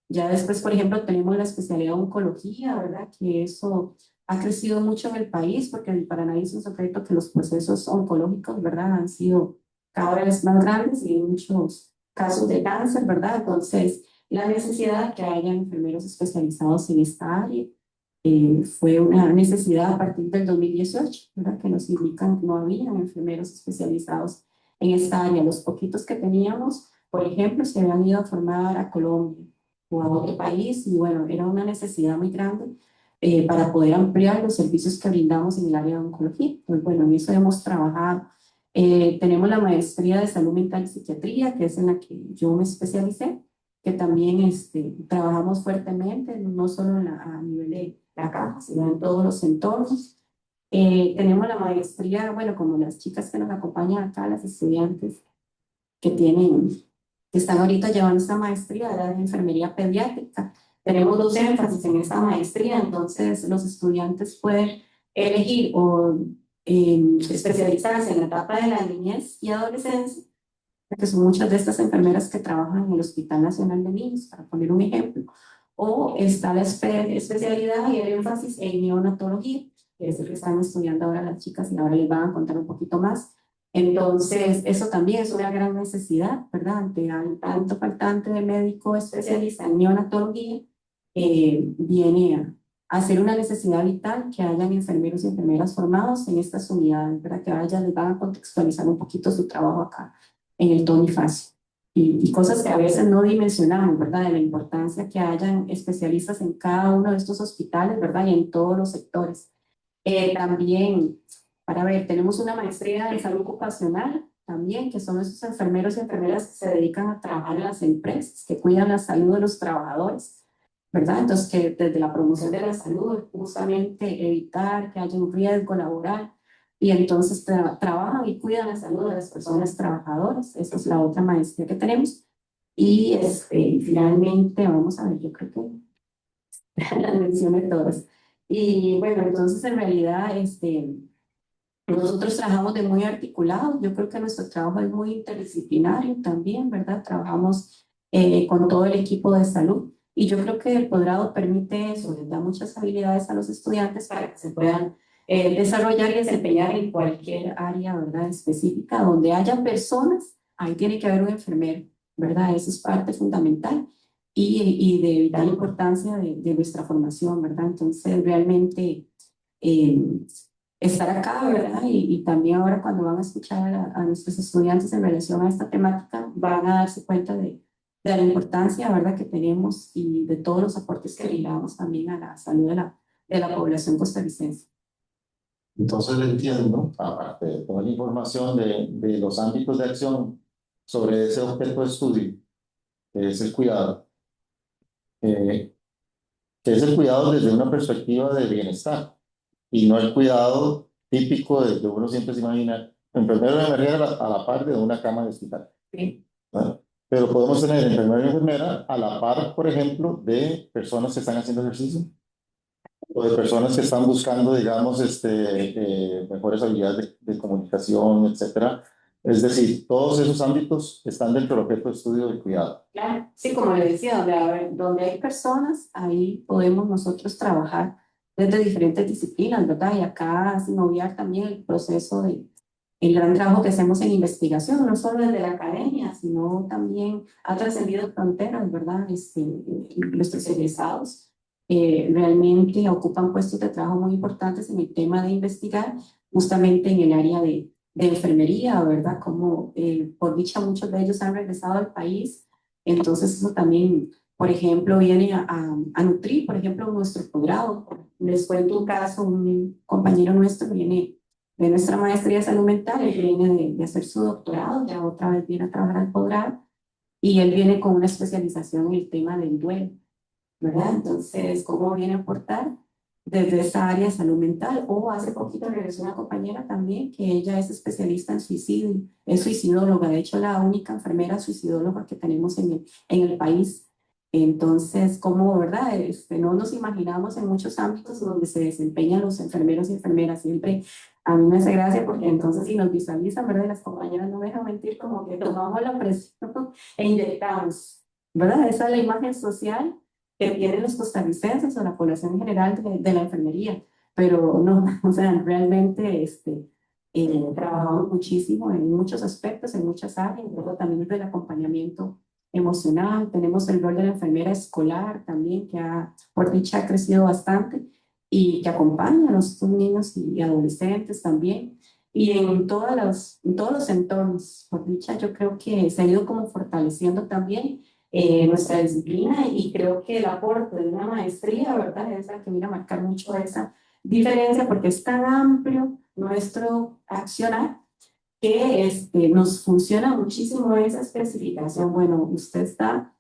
Ya después, por ejemplo, tenemos la especialidad de oncología, ¿verdad? Que eso ha crecido mucho en el país porque el Paraná hizo un secreto que los procesos oncológicos, ¿verdad? Han sido cada vez más grandes y muchos casos de cáncer, ¿verdad? Entonces, la necesidad de que haya enfermeros especializados en esta área fue una necesidad a partir del 2018, ¿verdad? Que nos indican que no había enfermeros especializados en esta área. Los poquitos que teníamos, por ejemplo, se habían ido a formar a Colombia o a otro país y bueno, era una necesidad muy grande para poder ampliar los servicios que brindamos en el área de oncología. Pues bueno, en eso hemos trabajado. Tenemos la maestría de salud mental y psiquiatría, que es en la que yo me especialicé, que también trabajamos fuertemente, no solo a nivel de la caja, sino en todos los entornos. Tenemos la maestría, bueno, como las chicas que nos acompañan acá, las estudiantes que tienen, que están ahorita llevando esta maestría de enfermería pediátrica. Tenemos 2 énfasis en esta maestría, entonces los estudiantes pueden elegir o especializarse en la etapa de la niñez y adolescencia, que son muchas de estas enfermeras que trabajan en el Hospital Nacional de Niños, para poner un ejemplo. O está la especialidad y el énfasis en neonatología, que es el que están estudiando ahora las chicas y ahora les van a contar un poquito más. Entonces, eso también es una gran necesidad, ¿verdad? Ante tanto faltante de médico especialista en neonatología, viene a ser una necesidad vital que hayan enfermeros y enfermeras formados en estas unidades, ¿verdad? Que ahora ya les van a contextualizar un poquito su trabajo acá en el Tony Fácil. Y cosas que a veces no dimensionamos, ¿verdad? De la importancia que hayan especialistas en cada uno de estos hospitales, ¿verdad? Y en todos los sectores. También, para ver, tenemos una maestría en salud ocupacional también, que son esos enfermeros y enfermeras que se dedican a trabajar en las empresas, que cuidan la salud de los trabajadores, ¿verdad? Entonces, que desde la promoción de la salud, justamente evitar que haya un riesgo laboral, y entonces trabajan y cuidan la salud de las personas trabajadoras. Esa es la otra maestría que tenemos. Y finalmente, vamos a ver, yo creo que las mencioné todas. Y bueno, entonces en realidad nosotros trabajamos de muy articulado. Yo creo que nuestro trabajo es muy interdisciplinario también, ¿verdad? Trabajamos con todo el equipo de salud. Y yo creo que el posgrado permite eso, les da muchas habilidades a los estudiantes para que se puedan desarrollar y desempeñar en cualquier área, ¿verdad? Específica, donde haya personas, ahí tiene que haber un enfermero, ¿verdad? Eso es parte fundamental y de vital importancia de nuestra formación, ¿verdad? Entonces, realmente eh, estar acá, ¿verdad? Y también ahora cuando van a escuchar a nuestros estudiantes en relación a esta temática, van a darse cuenta de la importancia, ¿verdad?, que tenemos y de todos los aportes que brindamos también a la salud de la población costarricense. Entonces le entiendo, aparte de toda la información de los ámbitos de acción sobre ese objeto de estudio, que es el cuidado, que es el cuidado desde una perspectiva de bienestar y no el cuidado típico de que uno siempre se imagina, enfermero de emergencia a la par de una cama de hospital. Sí. ¿No? Pero podemos tener enfermero y enfermera a la par, por ejemplo, de personas que están haciendo ejercicio o de personas que están buscando, digamos, mejores habilidades de comunicación, etcétera. Es decir, todos esos ámbitos están dentro del objeto de estudio del cuidado. Claro, sí, como le decía, donde hay personas, ahí podemos nosotros trabajar desde diferentes disciplinas, ¿verdad? Y acá, sin obviar también el proceso el gran trabajo que hacemos en investigación, no solo desde la academia, sino también ha trascendido fronteras, ¿verdad? Los especializados realmente ocupan puestos de trabajo muy importantes en el tema de investigar, justamente en el área de enfermería, ¿verdad? Como por dicha muchos de ellos han regresado al país, entonces eso también, por ejemplo, viene a nutrir, por ejemplo, nuestro posgrado. Les cuento un caso, un compañero nuestro viene de nuestra maestría de salud mental, él viene de hacer su doctorado, ya otra vez viene a trabajar al posgrado, y él viene con una especialización en el tema del duelo, ¿verdad? Entonces, ¿cómo viene a aportar? desde esa área de salud mental. O hace poquito regresó una compañera también que ella es especialista en suicidio, es suicidóloga, de hecho la única enfermera suicidóloga que tenemos en el país. Entonces, como, ¿verdad? No nos imaginamos en muchos ámbitos donde se desempeñan los enfermeros y enfermeras. Siempre a mí me hace gracia porque entonces si nos visualizan, ¿verdad? Y las compañeras no me dejan mentir, como que tomamos la presión e inyectamos, ¿verdad? Esa es la imagen social que tienen los costarricenses o la población en general de la enfermería. Pero no, o sea, realmente trabajamos muchísimo en muchos aspectos, en muchas áreas, luego también del acompañamiento emocional. Tenemos el rol de la enfermera escolar también, que por dicha ha crecido bastante y que acompaña a los niños y adolescentes también. Y en todos los entornos, por dicha, yo creo que se ha ido como fortaleciendo también nuestra disciplina, y creo que el aporte de una maestría, ¿verdad? Es la que viene a marcar mucho esa diferencia, porque es tan amplio nuestro accionar que nos funciona muchísimo esa especificación. Bueno, usted está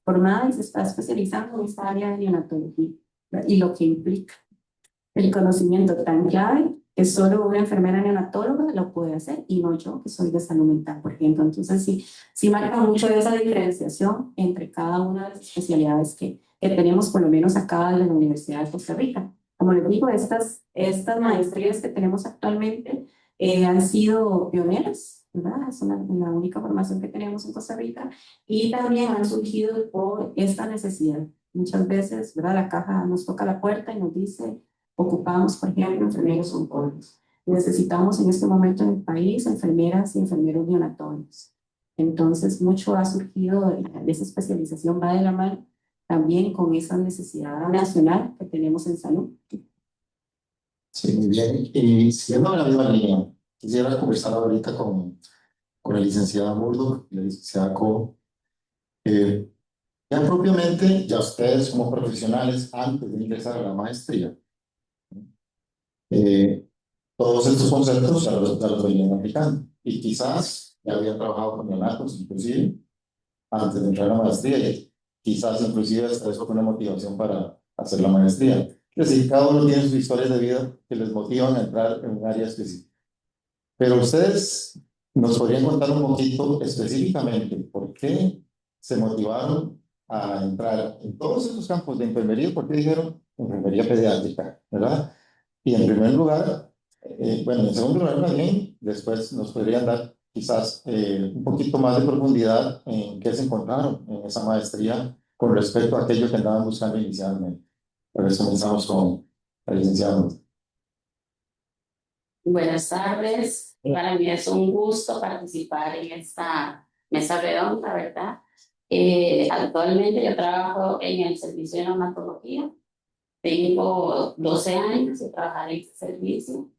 formada y se está especializando en esta área de neonatología, ¿verdad? Y lo que implica el conocimiento tan clave que solo una enfermera neonatóloga lo puede hacer y no yo, que soy de salud mental, por ejemplo. Entonces, sí marca mucho esa diferenciación entre cada una de las especialidades que tenemos, por lo menos acá en la Universidad de Costa Rica. Como les digo, estas maestrías que tenemos actualmente han sido pioneras, ¿verdad? Es la única formación que tenemos en Costa Rica, y también han surgido por esta necesidad. Muchas veces, ¿verdad? La caja nos toca la puerta y nos dice: ocupamos, por ejemplo, enfermeros oncólogos. Necesitamos en este momento en el país enfermeras y enfermeros neonatólogos. Entonces, mucho ha surgido de esa especialización, va de la mano también con esa necesidad nacional que tenemos en salud. Sí, muy bien. Y siguiendo en la misma línea, quisiera conversar ahorita con la licenciada Murdoch y la licenciada Co. Eh, ya propiamente, ya ustedes como profesionales, antes de ingresar a la maestría, eh, todos estos conceptos ya los venían aplicando. Y quizás ya habían trabajado con neonatos, inclusive, antes de entrar a la maestría. Y quizás, inclusive, hasta eso fue una motivación para hacer la maestría. Es decir, cada uno tiene sus historias de vida que les motivan a entrar en un área específica. Pero ustedes nos podrían contar un poquito específicamente por qué se motivaron a entrar en todos esos campos de enfermería. ¿Por qué dijeron enfermería pediátrica, verdad? Y en primer lugar, bueno, en segundo lugar también, después nos podrían dar quizás un poquito más de profundidad en qué se encontraron en esa maestría con respecto a aquello que andaban buscando inicialmente. Por eso comenzamos con la licenciada. Buenas tardes, para mí es un gusto participar en esta mesa redonda, ¿verdad? Actualmente yo trabajo en el servicio de neonatología, tengo 12 años de trabajar en este servicio.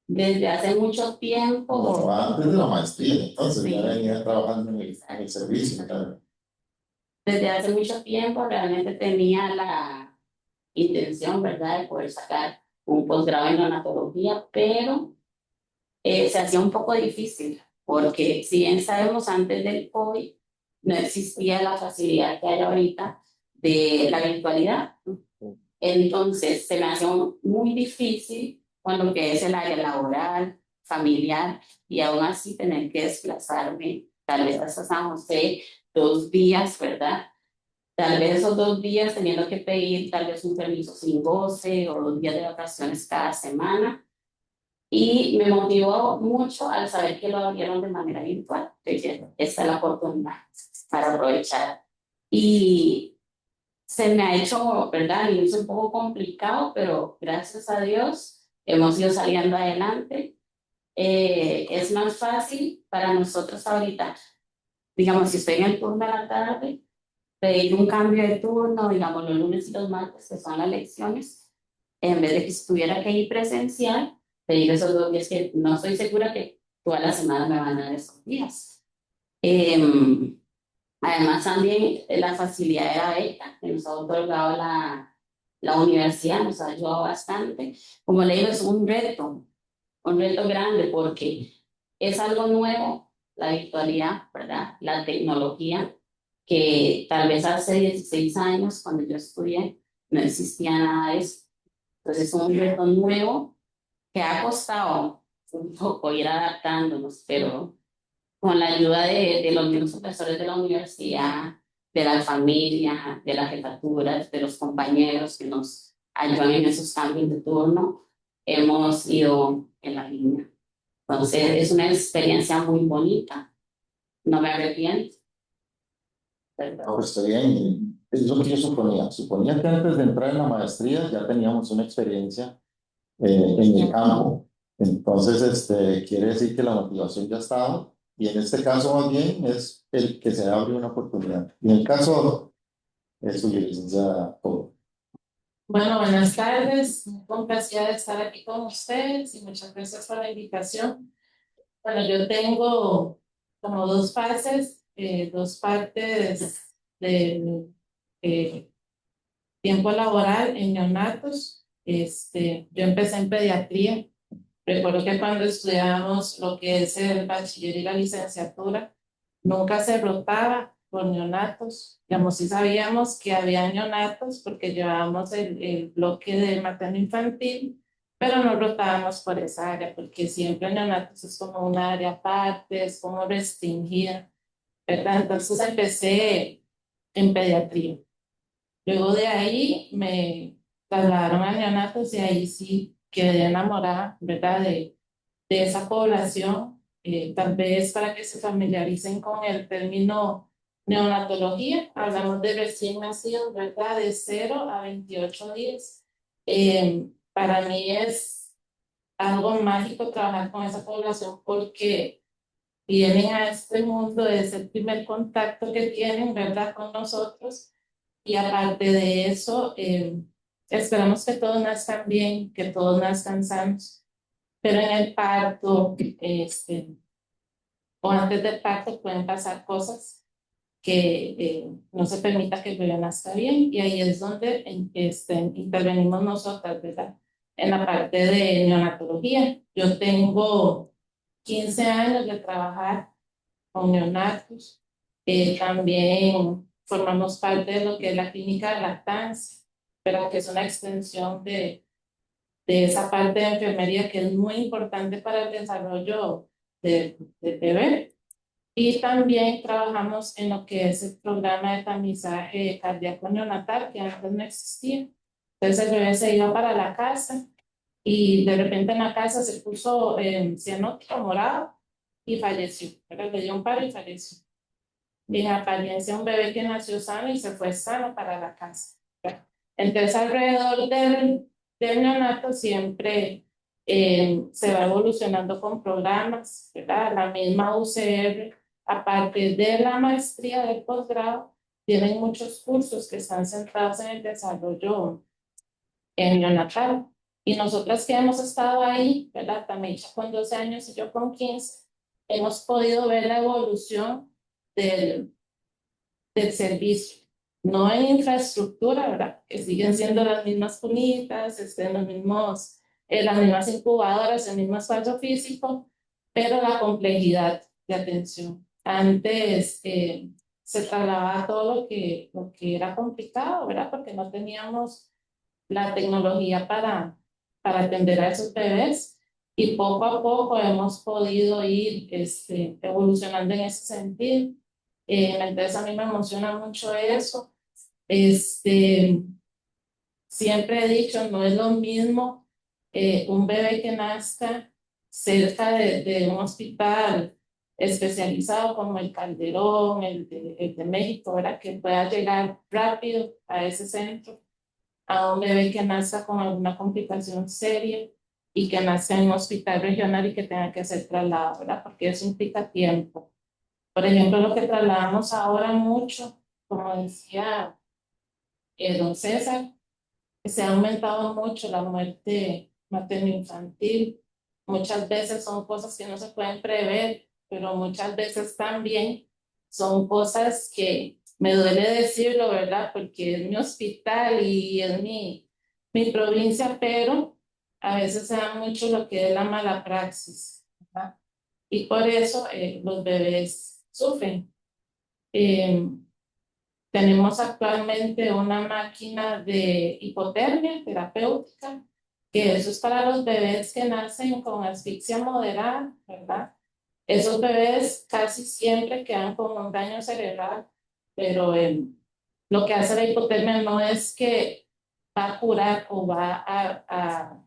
Desde hace mucho tiempo. No, antes de la maestría, entonces Sí. ya venía trabajando en el servicio, claro. Desde hace mucho tiempo realmente tenía la intención, ¿verdad?, de poder sacar un posgrado en neonatología, pero se hacía un poco difícil, porque si bien sabemos, antes del COVID no existía la facilidad que hay ahorita de la virtualidad. Entonces se me hacía muy difícil con lo que es el área laboral, familiar, y aún así tener que desplazarme tal vez hasta San José 2 días, ¿verdad? Tal vez esos 2 días teniendo que pedir tal vez un permiso sin goce o 2 días de vacaciones cada semana. Y me motivó mucho al saber que lo abrieron de manera virtual. Entonces, esta es la oportunidad para aprovechar. Y se me ha hecho, ¿verdad?, es un poco complicado, pero gracias a Dios hemos ido saliendo adelante. Es más fácil para nosotros ahorita, digamos, si estoy en el turno de la tarde, pedir un cambio de turno, digamos, los lunes y los martes, que son las lecciones, en vez de que estuviera que ir presencial, pedir esos 2 días, que no estoy segura que toda la semana me van a dar esos días. Además, también la facilidad de la beca que nos ha otorgado la universidad nos ha ayudado bastante. Como le digo, es un reto grande, porque es algo nuevo, la virtualidad, ¿verdad? La tecnología, que tal vez hace 16 años, cuando yo estudié, no existía nada de eso. Entonces es un reto nuevo que ha costado un poco ir adaptándonos, pero con la ayuda de los mismos profesores de la universidad, de la familia, de las jefaturas, de los compañeros que nos ayudan en esos cambios de turno, hemos ido en la línea. Entonces es una experiencia muy bonita, no me arrepiento. No, pues está bien. Es lo que yo suponía. Suponía que antes de entrar en la maestría ya teníamos una experiencia en el campo. Entonces, quiere decir que la motivación ya estaba. Y en este caso, más bien, es el que se abre una oportunidad. Y en el caso es suyo, licenciada Polo. Bueno, buenas tardes. Muy complacida de estar aquí con ustedes y muchas gracias por la invitación. Bueno, yo tengo como dos fases, dos partes de tiempo laboral en neonatos. Yo empecé en pediatría. Recuerdo que cuando estudiábamos lo que es el bachiller y la licenciatura, nunca se rotaba por neonatos. Digamos, sí sabíamos que había neonatos porque llevábamos el bloque de materno infantil, pero no rotábamos por esa área porque siempre neonatos es como una área aparte, es como restringida, ¿verdad? Entonces empecé en pediatría. Luego de ahí me trasladaron a neonatos y ahí sí quedé enamorada, ¿verdad? De esa población, tal vez para que se familiaricen con el término neonatología, hablamos de recién nacidos, ¿verdad? De 0 a 28 días. Para mí es algo mágico trabajar con esa población porque vienen a este mundo, es el primer contacto que tienen, ¿verdad? Con nosotros. Y aparte de eso, esperamos que todos nazcan bien, que todos nazcan sanos. Pero en el parto, o antes del parto pueden pasar cosas que no se permita que el bebé nazca bien y ahí es donde intervenimos nosotras, ¿verdad? En la parte de neonatología. Yo tengo 15 años de trabajar con neonatos. También formamos parte de lo que es la clínica de lactancia, pero que es una extensión de esa parte de enfermería que es muy importante para el desarrollo del bebé. Y también trabajamos en lo que es el programa de tamizaje cardíaco neonatal, que antes no existía. Entonces el bebé se iba para la casa y de repente en la casa se puso cianótico morado y falleció. Pero le dio un paro y falleció. En apariencia un bebé que nació sano y se fue sano para la casa. Entonces alrededor del neonato siempre se va evolucionando con programas, ¿verdad? La misma UCR, aparte de la maestría del posgrado, tienen muchos cursos que están centrados en el desarrollo neonatal. Y nosotras que hemos estado ahí, ¿verdad? También con 12 años y yo con 15, hemos podido ver la evolución del servicio, no en infraestructura, ¿verdad? Que siguen siendo las mismas cunitas, los mismos, las mismas incubadoras, el mismo espacio físico, pero la complejidad de atención. Antes se trasladaba todo lo que era complicado, ¿verdad? Porque no teníamos la tecnología para atender a esos bebés y poco a poco hemos podido ir evolucionando en ese sentido. Entonces a mí me emociona mucho eso. Siempre he dicho, no es lo mismo un bebé que nazca cerca de un hospital especializado como el Calderón, el de México, ¿verdad? Que pueda llegar rápido a ese centro, a un bebé que nazca con alguna complicación seria y que nazca en un hospital regional y que tenga que hacer traslado, ¿verdad? Porque eso implica tiempo. Por ejemplo, lo que trasladamos ahora mucho, como decía don César, que se ha aumentado mucho la muerte materno-infantil. Muchas veces son cosas que no se pueden prever, pero muchas veces también son cosas que me duele decirlo, ¿verdad? Porque es mi hospital y es mi provincia, pero a veces se da mucho lo que es la mala praxis, ¿verdad? Y por eso los bebés sufren. Tenemos actualmente una máquina de hipotermia terapéutica, que eso es para los bebés que nacen con asfixia moderada, ¿verdad? Esos bebés casi siempre quedan con un daño cerebral, pero lo que hace la hipotermia no es que va a curar o va a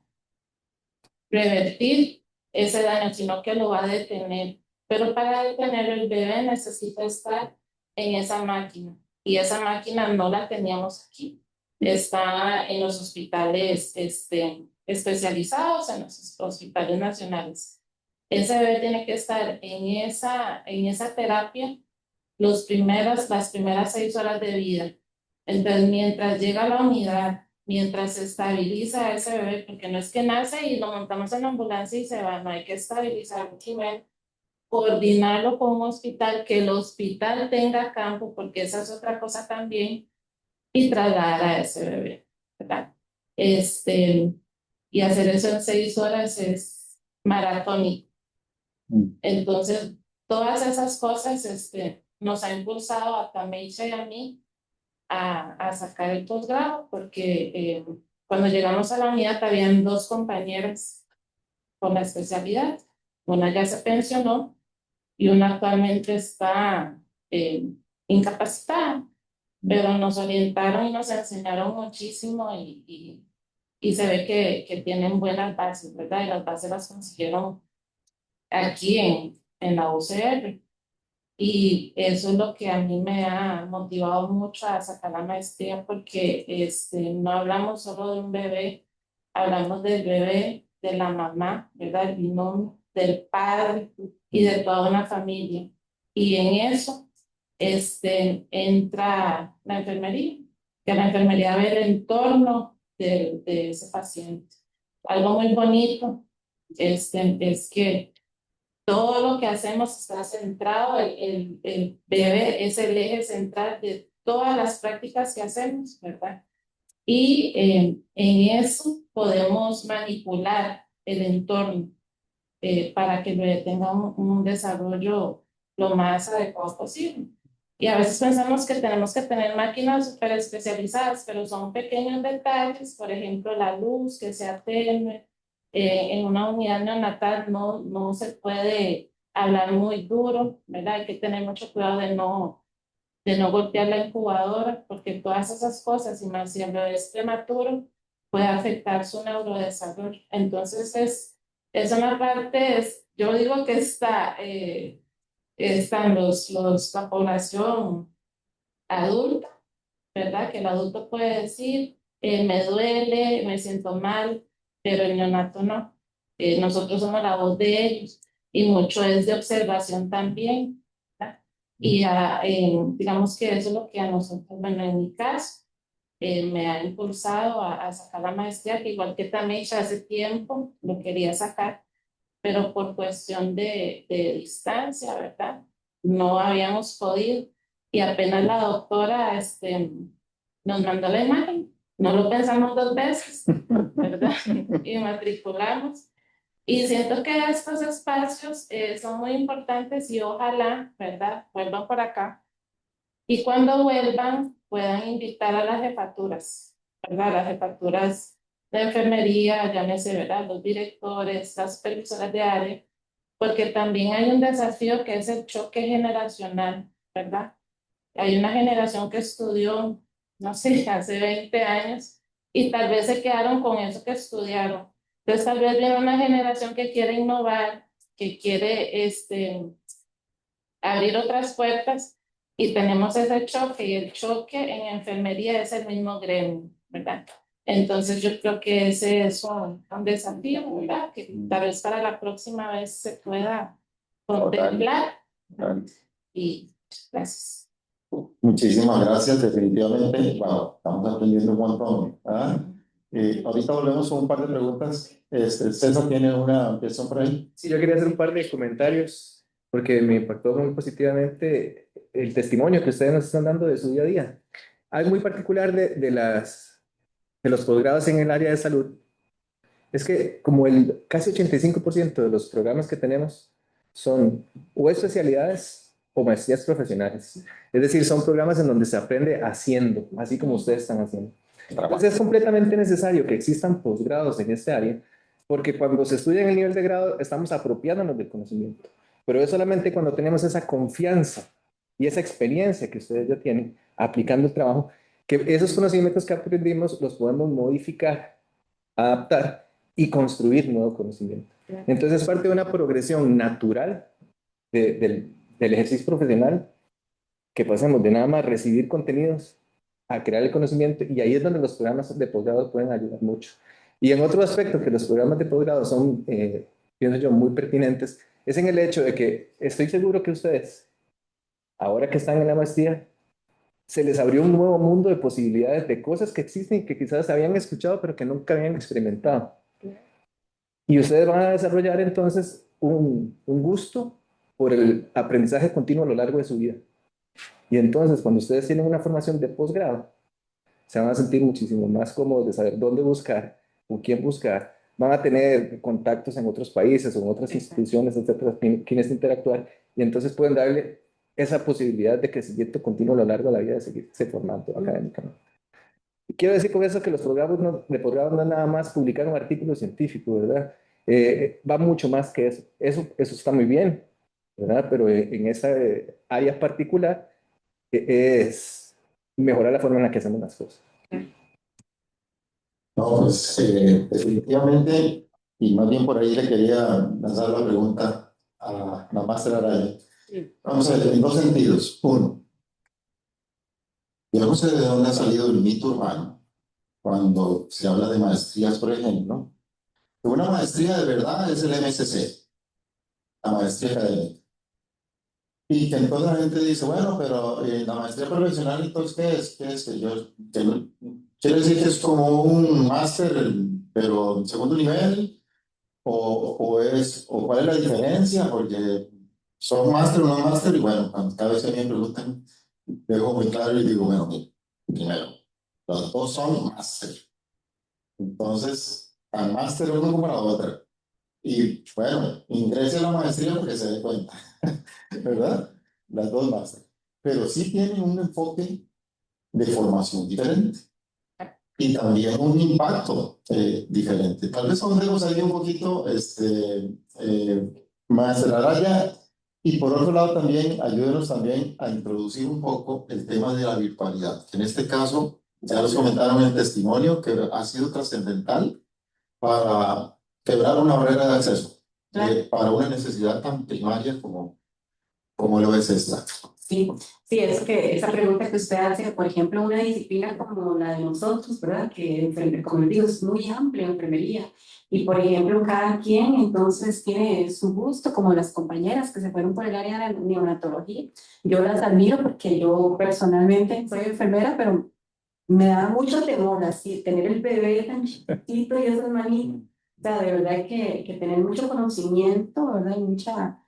revertir ese daño, sino que lo va a detener. Pero para detenerlo, el bebé necesita estar en esa máquina. Y esa máquina no la teníamos aquí. Está en los hospitales especializados, en los hospitales nacionales. Ese bebé tiene que estar en esa terapia las primeras 6 horas de vida. Entonces, mientras llega a la unidad, mientras se estabiliza ese bebé, porque no es que nace y lo montamos en la ambulancia y se va, no hay que estabilizarlo primero, coordinarlo con un hospital, que el hospital tenga campo, porque esa es otra cosa también, y trasladar a ese bebé, ¿verdad? Y hacer eso en 6 horas es maratónico. Entonces, todas esas cosas nos ha impulsado a Tameisha y a mí a sacar el posgrado, porque cuando llegamos a la unidad habían 2 compañeras con la especialidad. Una ya se pensionó y una actualmente está incapacitada, pero nos orientaron y nos enseñaron muchísimo y se ve que tienen buenas bases, ¿verdad? Y las bases las consiguieron aquí en la UCR. Y eso es lo que a mí me ha motivado mucho a sacar la maestría, porque no hablamos solo de un bebé, hablamos del bebé, de la mamá, ¿verdad? El binomio, del padre y de toda una familia. Y en eso entra la enfermería, que la enfermería ve el entorno de ese paciente. Algo muy bonito es que todo lo que hacemos está centrado, el bebé es el eje central de todas las prácticas que hacemos, ¿verdad? Y en eso podemos manipular el entorno para que el bebé tenga un desarrollo lo más adecuado posible. Y a veces pensamos que tenemos que tener máquinas súper especializadas, pero son pequeños detalles, por ejemplo, la luz que sea tenue. En una unidad neonatal no se puede hablar muy duro, ¿verdad? Hay que tener mucho cuidado de no golpear la incubadora, porque todas esas cosas, y más si el bebé es prematuro, puede afectar su neurodesarrollo. Entonces es una parte, yo digo que están la población adulta, ¿verdad? Que el adulto puede decir, me duele, me siento mal, pero el neonato no. Nosotros somos la voz de ellos y mucho es de observación también, ¿verdad? Y digamos que eso es lo que a nosotros, bueno, en mi caso, me ha impulsado a sacar la maestría, que igual que también ya hace tiempo lo quería sacar, pero por cuestión de distancia, ¿verdad? No habíamos podido. Y apenas la doctora nos mandó la imagen, no lo pensamos 2 veces, ¿verdad? Y matriculamos. Y siento que estos espacios son muy importantes y ojalá, ¿verdad? Vuelvan por acá. Y cuando vuelvan, puedan invitar a las jefaturas, ¿verdad? Las jefaturas de enfermería, llámese, ¿verdad? Los directores, las supervisoras de área, porque también hay un desafío que es el choque generacional, ¿verdad? Hay una generación que estudió, no sé, hace 20 años y tal vez se quedaron con eso que estudiaron. Entonces tal vez viene una generación que quiere innovar, que quiere abrir otras puertas y tenemos ese choque y el choque en enfermería es el mismo gremio, ¿verdad? Entonces yo creo que ese es un desafío, ¿verdad? Que tal vez para la próxima vez se pueda contemplar. Y gracias. Muchísimas gracias, definitivamente. Wow, estamos aprendiendo un montón. Ahorita volvemos con un par de preguntas. César tiene una cuestión por ahí. Sí, yo quería hacer un par de comentarios porque me impactó muy positivamente el testimonio que ustedes nos están dando de su día a día. Algo muy particular de los posgrados en el área de salud es que como casi 85% de los programas que tenemos son o especialidades o maestrías profesionales. Es decir, son programas en donde se aprende haciendo, así como ustedes están haciendo. Entonces es completamente necesario que existan posgrados en este área, porque cuando se estudia en el nivel de grado estamos apropiándonos del conocimiento, pero es solamente cuando tenemos esa confianza y esa experiencia que ustedes ya tienen aplicando el trabajo, que esos conocimientos que aprendimos los podemos modificar, adaptar y construir nuevo conocimiento. Entonces es parte de una progresión natural del ejercicio profesional, que pasemos de nada más recibir contenidos a crear el conocimiento, y ahí es donde los programas de posgrado pueden ayudar mucho. Y en otro aspecto que los programas de posgrado son, pienso yo, muy pertinentes, es en el hecho de que estoy seguro que ustedes, ahora que están en la maestría, se les abrió un nuevo mundo de posibilidades de cosas que existen y que quizás habían escuchado pero que nunca habían experimentado. Y ustedes van a desarrollar entonces un gusto por el aprendizaje continuo a lo largo de su vida. Y entonces, cuando ustedes tienen una formación de posgrado, se van a sentir muchísimo más cómodos de saber dónde buscar, con quién buscar. Van a tener contactos en otros países o en otras instituciones, etcétera, quienes interactuar. Y entonces pueden darle esa posibilidad de crecimiento continuo a lo largo de la vida, de seguirse formando académicamente. Quiero decir con eso que los programas de posgrado no es nada más publicar un artículo científico, ¿verdad? Va mucho más que eso. Eso está muy bien, ¿verdad? Pero en esa área particular es mejorar la forma en la que hacemos las cosas. No, pues definitivamente, y más bien por ahí le quería lanzar la pregunta a la máster Araya. Vamos a ver, en dos sentidos. Uno, yo no sé de dónde ha salido el mito urbano cuando se habla de maestrías, por ejemplo. Una maestría de verdad es el MSc, la maestría académica. Y que entonces la gente dice, bueno, pero la maestría profesional, entonces, ¿qué es? ¿Qué es? Quiere decir que es como un máster, pero en segundo nivel, o cuál es la diferencia, porque son máster o no máster, y bueno, cada vez que me preguntan, dejo muy claro y digo, bueno, mira, primero, los dos son máster. Entonces, al máster uno como la otra. Y bueno, ingrese a la maestría porque se dé cuenta, ¿verdad? Las dos máster. Pero sí tienen un enfoque de formación diferente y también un impacto diferente. Tal vez ahondemos ahí un poquito, Maestra Araya, y por otro lado también ayúdenos también a introducir un poco el tema de la virtualidad. En este caso, ya nos comentaron en el testimonio que ha sido trascendental para quebrar una barrera de acceso para una necesidad tan primaria como lo es esta. Sí, sí, es que esa pregunta que usted hace, por ejemplo, una disciplina como la de nosotros, ¿verdad? Que, como les digo, es muy amplia, enfermería. Y, por ejemplo, cada quien entonces tiene su gusto, como las compañeras que se fueron por el área de la neonatología. Yo las admiro porque yo personalmente soy enfermera, pero me da mucho temor así, tener el bebé tan chiquitito y esas manitas. O sea, de verdad que tener mucho conocimiento, ¿verdad? Y mucha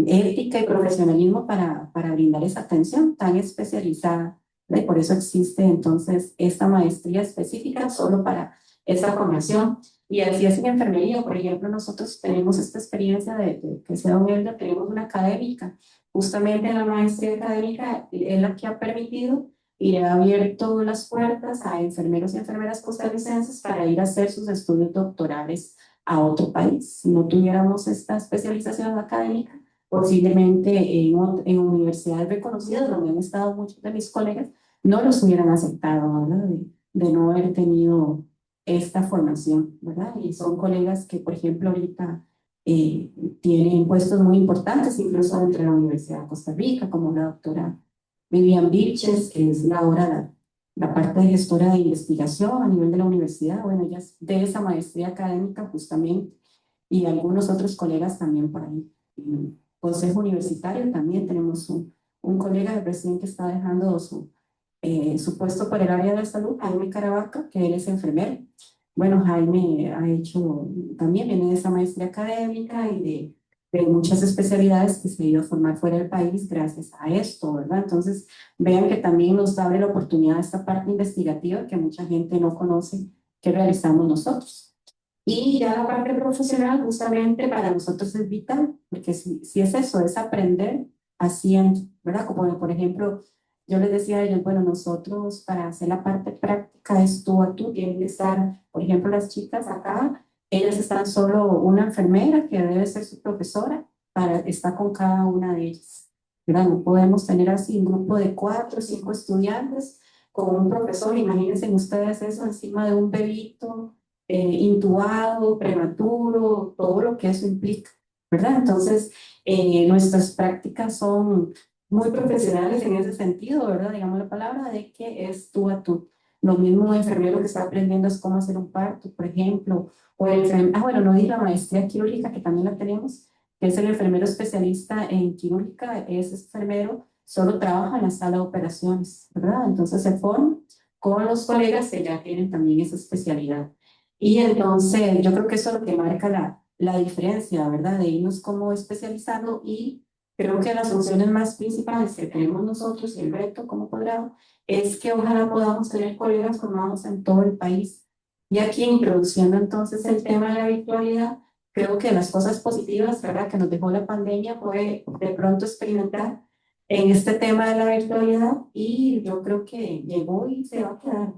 ética y profesionalismo para brindar esa atención tan especializada, ¿verdad? Y por eso existe entonces esta maestría específica solo para esta formación. Y así es en enfermería, por ejemplo, nosotros tenemos esta experiencia de que sea Elda, tenemos una académica. Justamente la maestría académica es la que ha permitido y le ha abierto las puertas a enfermeros y enfermeras costarricenses para ir a hacer sus estudios doctorales a otro país. Si no tuviéramos esta especialización académica, posiblemente en universidades reconocidas, donde han estado muchos de mis colegas, no los hubieran aceptado, ¿verdad? De no haber tenido esta formación, ¿verdad? Y son colegas que, por ejemplo, ahorita tienen puestos muy importantes, incluso dentro de la Universidad de Costa Rica, como la doctora Vivian Vilches, que es ahora la parte de gestora de investigación a nivel de la universidad. Bueno, ella es de esa maestría académica justamente, y algunos otros colegas también por ahí. En el Consejo Universitario también tenemos un colega de recién que está dejando su puesto por el área de la salud, Jaime Caravaca, que él es enfermero. Bueno, Jaime ha hecho, también viene de esa maestría académica y de muchas especialidades que se ha ido a formar fuera del país gracias a esto, ¿verdad? Entonces, vean que también nos abre la oportunidad a esta parte investigativa que mucha gente no conoce que realizamos nosotros. Y ya la parte profesional justamente para nosotros es vital, porque si es eso, es aprender haciendo, ¿verdad? Como por ejemplo, yo les decía a ellos, bueno, nosotros para hacer la parte práctica es tú a tú, tienen que estar, por ejemplo, las chicas acá, ellas están solo una enfermera que debe ser su profesora, está con cada una de ellas, ¿verdad? No podemos tener así un grupo de 4 o 5 estudiantes con un profesor, imagínense ustedes eso encima de un bebito intubado, prematuro, todo lo que eso implica, ¿verdad? Entonces, nuestras prácticas son muy profesionales en ese sentido, ¿verdad? Digamos la palabra de que es tú a tú. Lo mismo un enfermero que está aprendiendo es cómo hacer un parto, por ejemplo, o bueno, no di la maestría quirúrgica que también la tenemos, que es el enfermero especialista en quirúrgica, es enfermero, solo trabaja en la sala de operaciones, ¿verdad? Entonces se forma con los colegas que ya tienen también esa especialidad. Y entonces yo creo que eso es lo que marca la diferencia, ¿verdad? De irnos como especializando y creo que las funciones más principales que tenemos nosotros y el reto como posgrado es que ojalá podamos tener colegas formados en todo el país. Y aquí introduciendo entonces el tema de la virtualidad, creo que las cosas positivas, ¿verdad?, que nos dejó la pandemia fue de pronto experimentar en este tema de la virtualidad y yo creo que llegó y se va a quedar,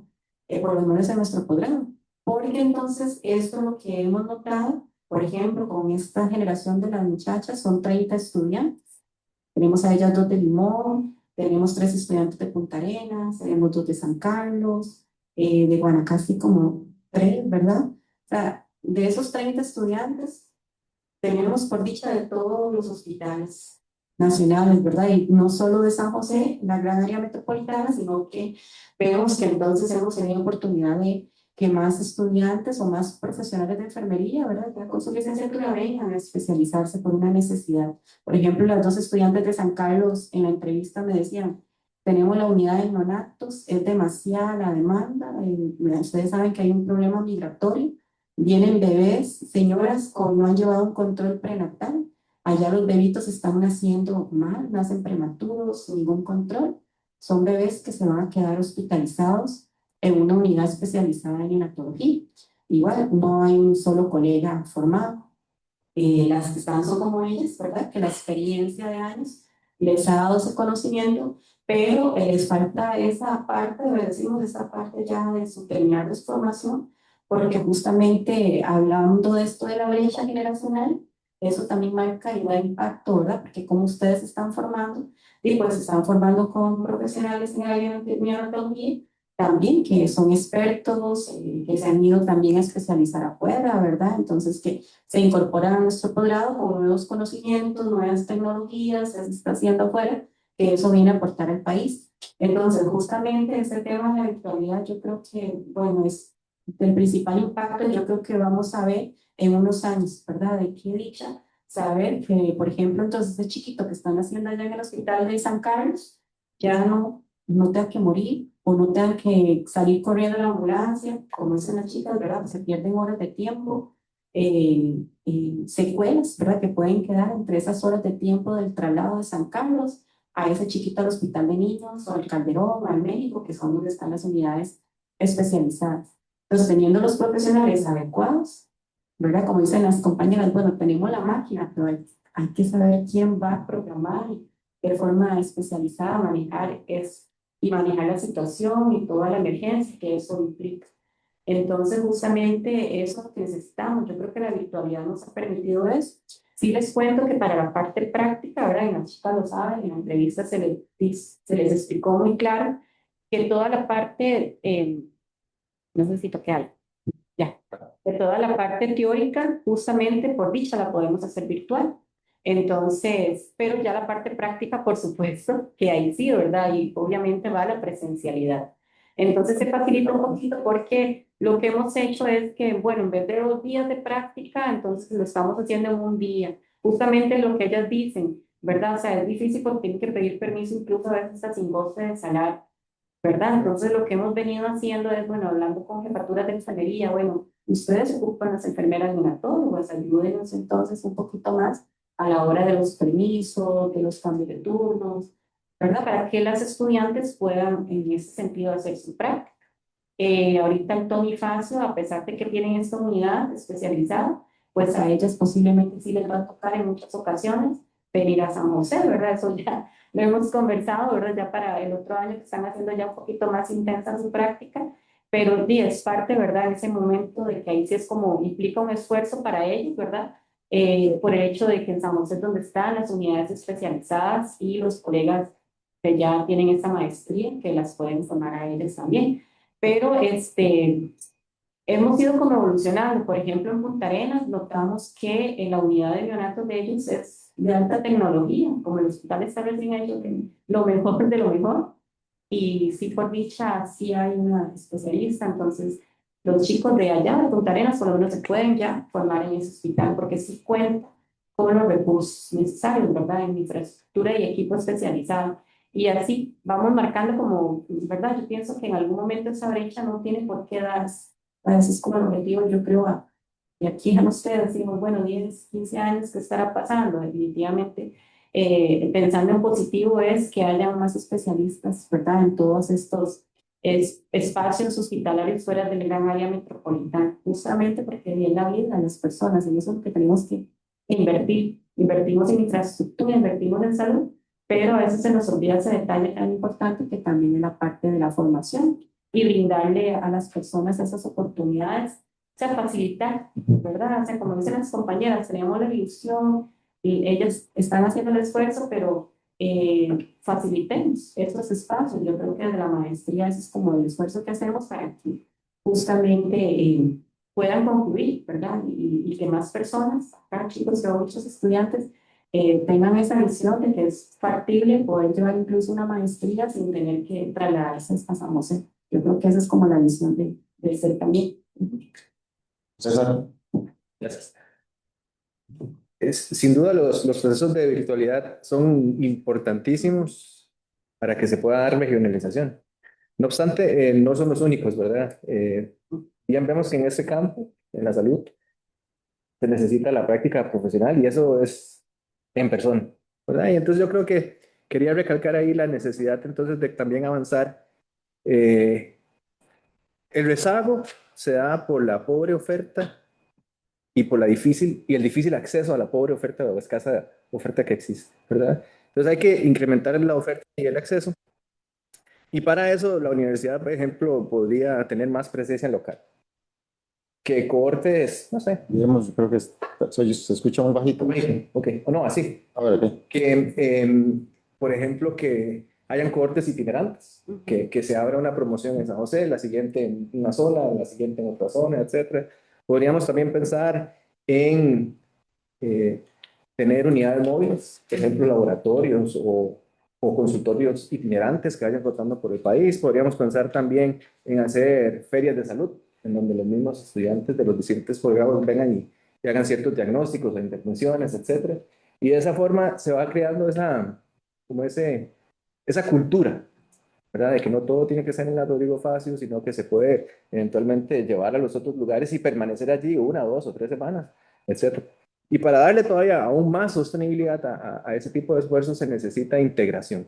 por lo menos en nuestro posgrado. Porque entonces esto es lo que hemos notado, por ejemplo, con esta generación de las muchachas, son 30 estudiantes. Tenemos a ellas 2 de Limón, tenemos 3 estudiantes de Punta Arenas, tenemos 2 de San Carlos, de Guanacaste como 3, ¿verdad? O sea, de esos 30 estudiantes, tenemos por dicha de todos los hospitales nacionales, ¿verdad? Y no solo de San José, la gran área metropolitana, sino que vemos que entonces hemos tenido oportunidad de que más estudiantes o más profesionales de enfermería, ¿verdad?, ya con su licenciatura vengan a especializarse por una necesidad. Por ejemplo, las 2 estudiantes de San Carlos en la entrevista me decían, tenemos la unidad de neonatos, es demasiada la demanda, ustedes saben que hay un problema migratorio, vienen bebés, señoras con no han llevado un control prenatal, allá los bebitos están naciendo mal, nacen prematuros, sin ningún control, son bebés que se van a quedar hospitalizados en una unidad especializada en neonatología. Igual, no hay un solo colega formado. Las que están son como ellas, ¿verdad? Que la experiencia de años les ha dado ese conocimiento, pero les falta esa parte, decimos, esa parte ya de su terminar de su formación, porque justamente hablando de esto de la brecha generacional, eso también marca y da impacto, ¿verdad? Porque como ustedes se están formando, y pues se están formando con profesionales en el área de neonatología, también que son expertos, que se han ido también a especializar afuera, ¿verdad? Entonces que se incorporan a nuestro posgrado con nuevos conocimientos, nuevas tecnologías, se está haciendo afuera, que eso viene a aportar al país. Entonces, justamente ese tema de la virtualidad, yo creo que, bueno, es el principal impacto, yo creo que vamos a ver en unos años, ¿verdad? De qué dicha saber que, por ejemplo, entonces ese chiquito que están haciendo allá en el hospital de San Carlos, ya no tenga que morir o no tenga que salir corriendo a la ambulancia, como dicen las chicas, ¿verdad? Se pierden horas de tiempo, secuelas, ¿verdad?, que pueden quedar entre esas horas de tiempo del traslado de San Carlos a ese chiquito al hospital de niños o al Calderón, al México, que son donde están las unidades especializadas. Entonces, teniendo los profesionales adecuados, ¿verdad? Como dicen las compañeras, bueno, tenemos la máquina, pero hay que saber quién va a programar y de forma especializada manejar eso y manejar la situación y toda la emergencia que eso implica. Entonces, justamente eso es lo que necesitamos. Yo creo que la virtualidad nos ha permitido eso. Sí les cuento que para la parte práctica, ahora en las chicas lo saben, en la entrevista se les explicó muy claro que toda la parte, no sé si toqué algo, ya, de toda la parte teórica, justamente por dicha la podemos hacer virtual. Entonces, pero ya la parte práctica, por supuesto, que ahí sí, ¿verdad? Y obviamente va la presencialidad. Entonces se facilita un poquito porque lo que hemos hecho es que, bueno, en vez de 2 días de práctica, entonces lo estamos haciendo en 1 día. Justamente lo que ellas dicen, ¿verdad? O sea, es difícil porque tienen que pedir permiso incluso a veces hasta sin goce de salario, ¿verdad? Entonces lo que hemos venido haciendo es, bueno, hablando con jefaturas de enfermería, bueno, ustedes se ocupan las enfermeras neonatólogas, ayúdenos entonces un poquito más a la hora de los permisos, de los cambios de turnos, ¿verdad? Para que las estudiantes puedan en ese sentido hacer su práctica. Ahorita el Tony Facio, a pesar de que tienen esta unidad especializada, pues a ellas posiblemente sí les va a tocar en muchas ocasiones venir a San José, ¿verdad? Eso ya lo hemos conversado, ¿verdad? Ya para el otro año que están haciendo ya un poquito más intensa su práctica, pero sí, es parte, ¿verdad? En ese momento de que ahí sí es como implica un esfuerzo para ellos, ¿verdad? Por el hecho de que en San José es donde están las unidades especializadas y los colegas que ya tienen esa maestría, que las pueden formar a ellos también. Pero hemos ido como evolucionando. Por ejemplo, en Punta Arenas notamos que en la unidad de neonatos de ellos es de alta tecnología, como el hospital está recién hecho, lo mejor de lo mejor. Y sí, por dicha, sí hay una especialista. Entonces, los chicos de allá, de Punta Arenas, por lo menos se pueden ya formar en ese hospital, porque sí cuenta con los recursos necesarios, ¿verdad? En infraestructura y equipo especializado. Y así vamos marcando como, ¿verdad? Yo pienso que en algún momento esa brecha no tiene por qué darse. A veces como el objetivo, yo creo, y aquí a ustedes decimos, bueno, 10, 15 años, ¿qué estará pasando? Definitivamente, pensando en positivo es que haya más especialistas, ¿verdad? En todos estos espacios hospitalarios fuera del gran área metropolitana, justamente porque viene la vida de las personas, y eso es lo que tenemos que invertir. Invertimos en infraestructura, invertimos en salud, pero a veces se nos olvida ese detalle tan importante que también es la parte de la formación y brindarle a las personas esas oportunidades, o sea, facilitar, ¿verdad? O sea, como dicen las compañeras, tenemos la ilusión y ellas están haciendo el esfuerzo, pero facilitemos esos espacios. Yo creo que de la maestría ese es como el esfuerzo que hacemos para que justamente puedan concluir, ¿verdad? Y que más personas, acá chicos, pero muchos estudiantes, tengan esa visión de que es factible poder llevar incluso una maestría sin tener que trasladarse hasta San José. Yo creo que esa es como la visión de ser también. César. Gracias. Sin duda los procesos de virtualidad son importantísimos para que se pueda dar regionalización. No obstante, no son los únicos, ¿verdad? Ya vemos que en este campo, en la salud, se necesita la práctica profesional y eso es en persona, ¿verdad? Y entonces yo creo que quería recalcar ahí la necesidad entonces de también avanzar. El rezago se da por la pobre oferta y por el difícil acceso a la pobre oferta o escasa oferta que existe, ¿verdad? Entonces hay que incrementar la oferta y el acceso. Y para eso la universidad, por ejemplo, podría tener más presencia local. Que cohortes, no sé. Digamos, creo que se escucha muy bajito. Ok, o no, así. A ver, ¿qué? Que, por ejemplo, que hayan cohortes itinerantes, que se abra una promoción en San José, la siguiente en una zona, la siguiente en otra zona, etcétera. Podríamos también pensar en tener unidades móviles, por ejemplo, laboratorios o consultorios itinerantes que vayan rotando por el país. Podríamos pensar también en hacer ferias de salud, en donde los mismos estudiantes de los distintos programas vengan y hagan ciertos diagnósticos o intervenciones, etcétera. Y de esa forma se va creando esa cultura, ¿verdad? De que no todo tiene que ser en la Rodrigo Facio, sino que se puede eventualmente llevar a los otros lugares y permanecer allí 1, 2 o 3 semanas, etcétera. Y para darle todavía aún más sostenibilidad a ese tipo de esfuerzos se necesita integración.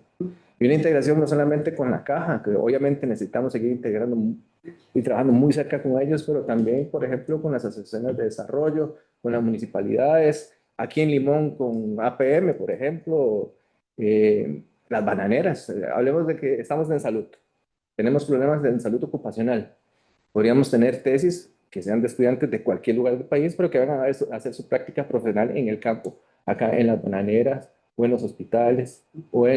Y una integración no solamente con la caja, que obviamente necesitamos seguir integrando y trabajando muy cerca con ellos, pero también, por ejemplo, con las asociaciones de desarrollo, con las municipalidades, aquí en Limón con APM, por ejemplo, las bananeras. Hablemos de que estamos en salud, tenemos problemas en salud ocupacional. Podríamos tener tesis que sean de estudiantes de cualquier lugar del país, pero que vengan a hacer su práctica profesional en el campo, acá en las bananeras, o en los hospitales, o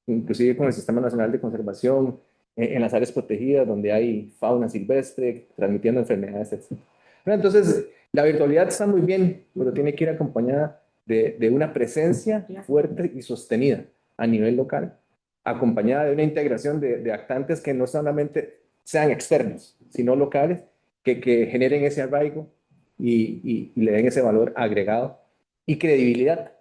inclusive con el Sistema Nacional de Conservación, en las áreas protegidas donde hay fauna silvestre, transmitiendo enfermedades, etc. Entonces, la virtualidad está muy bien, pero tiene que ir acompañada de una presencia fuerte y sostenida a nivel local, acompañada de una integración de actantes que no solamente sean externos, sino locales, que generen ese arraigo y le den ese valor agregado y credibilidad,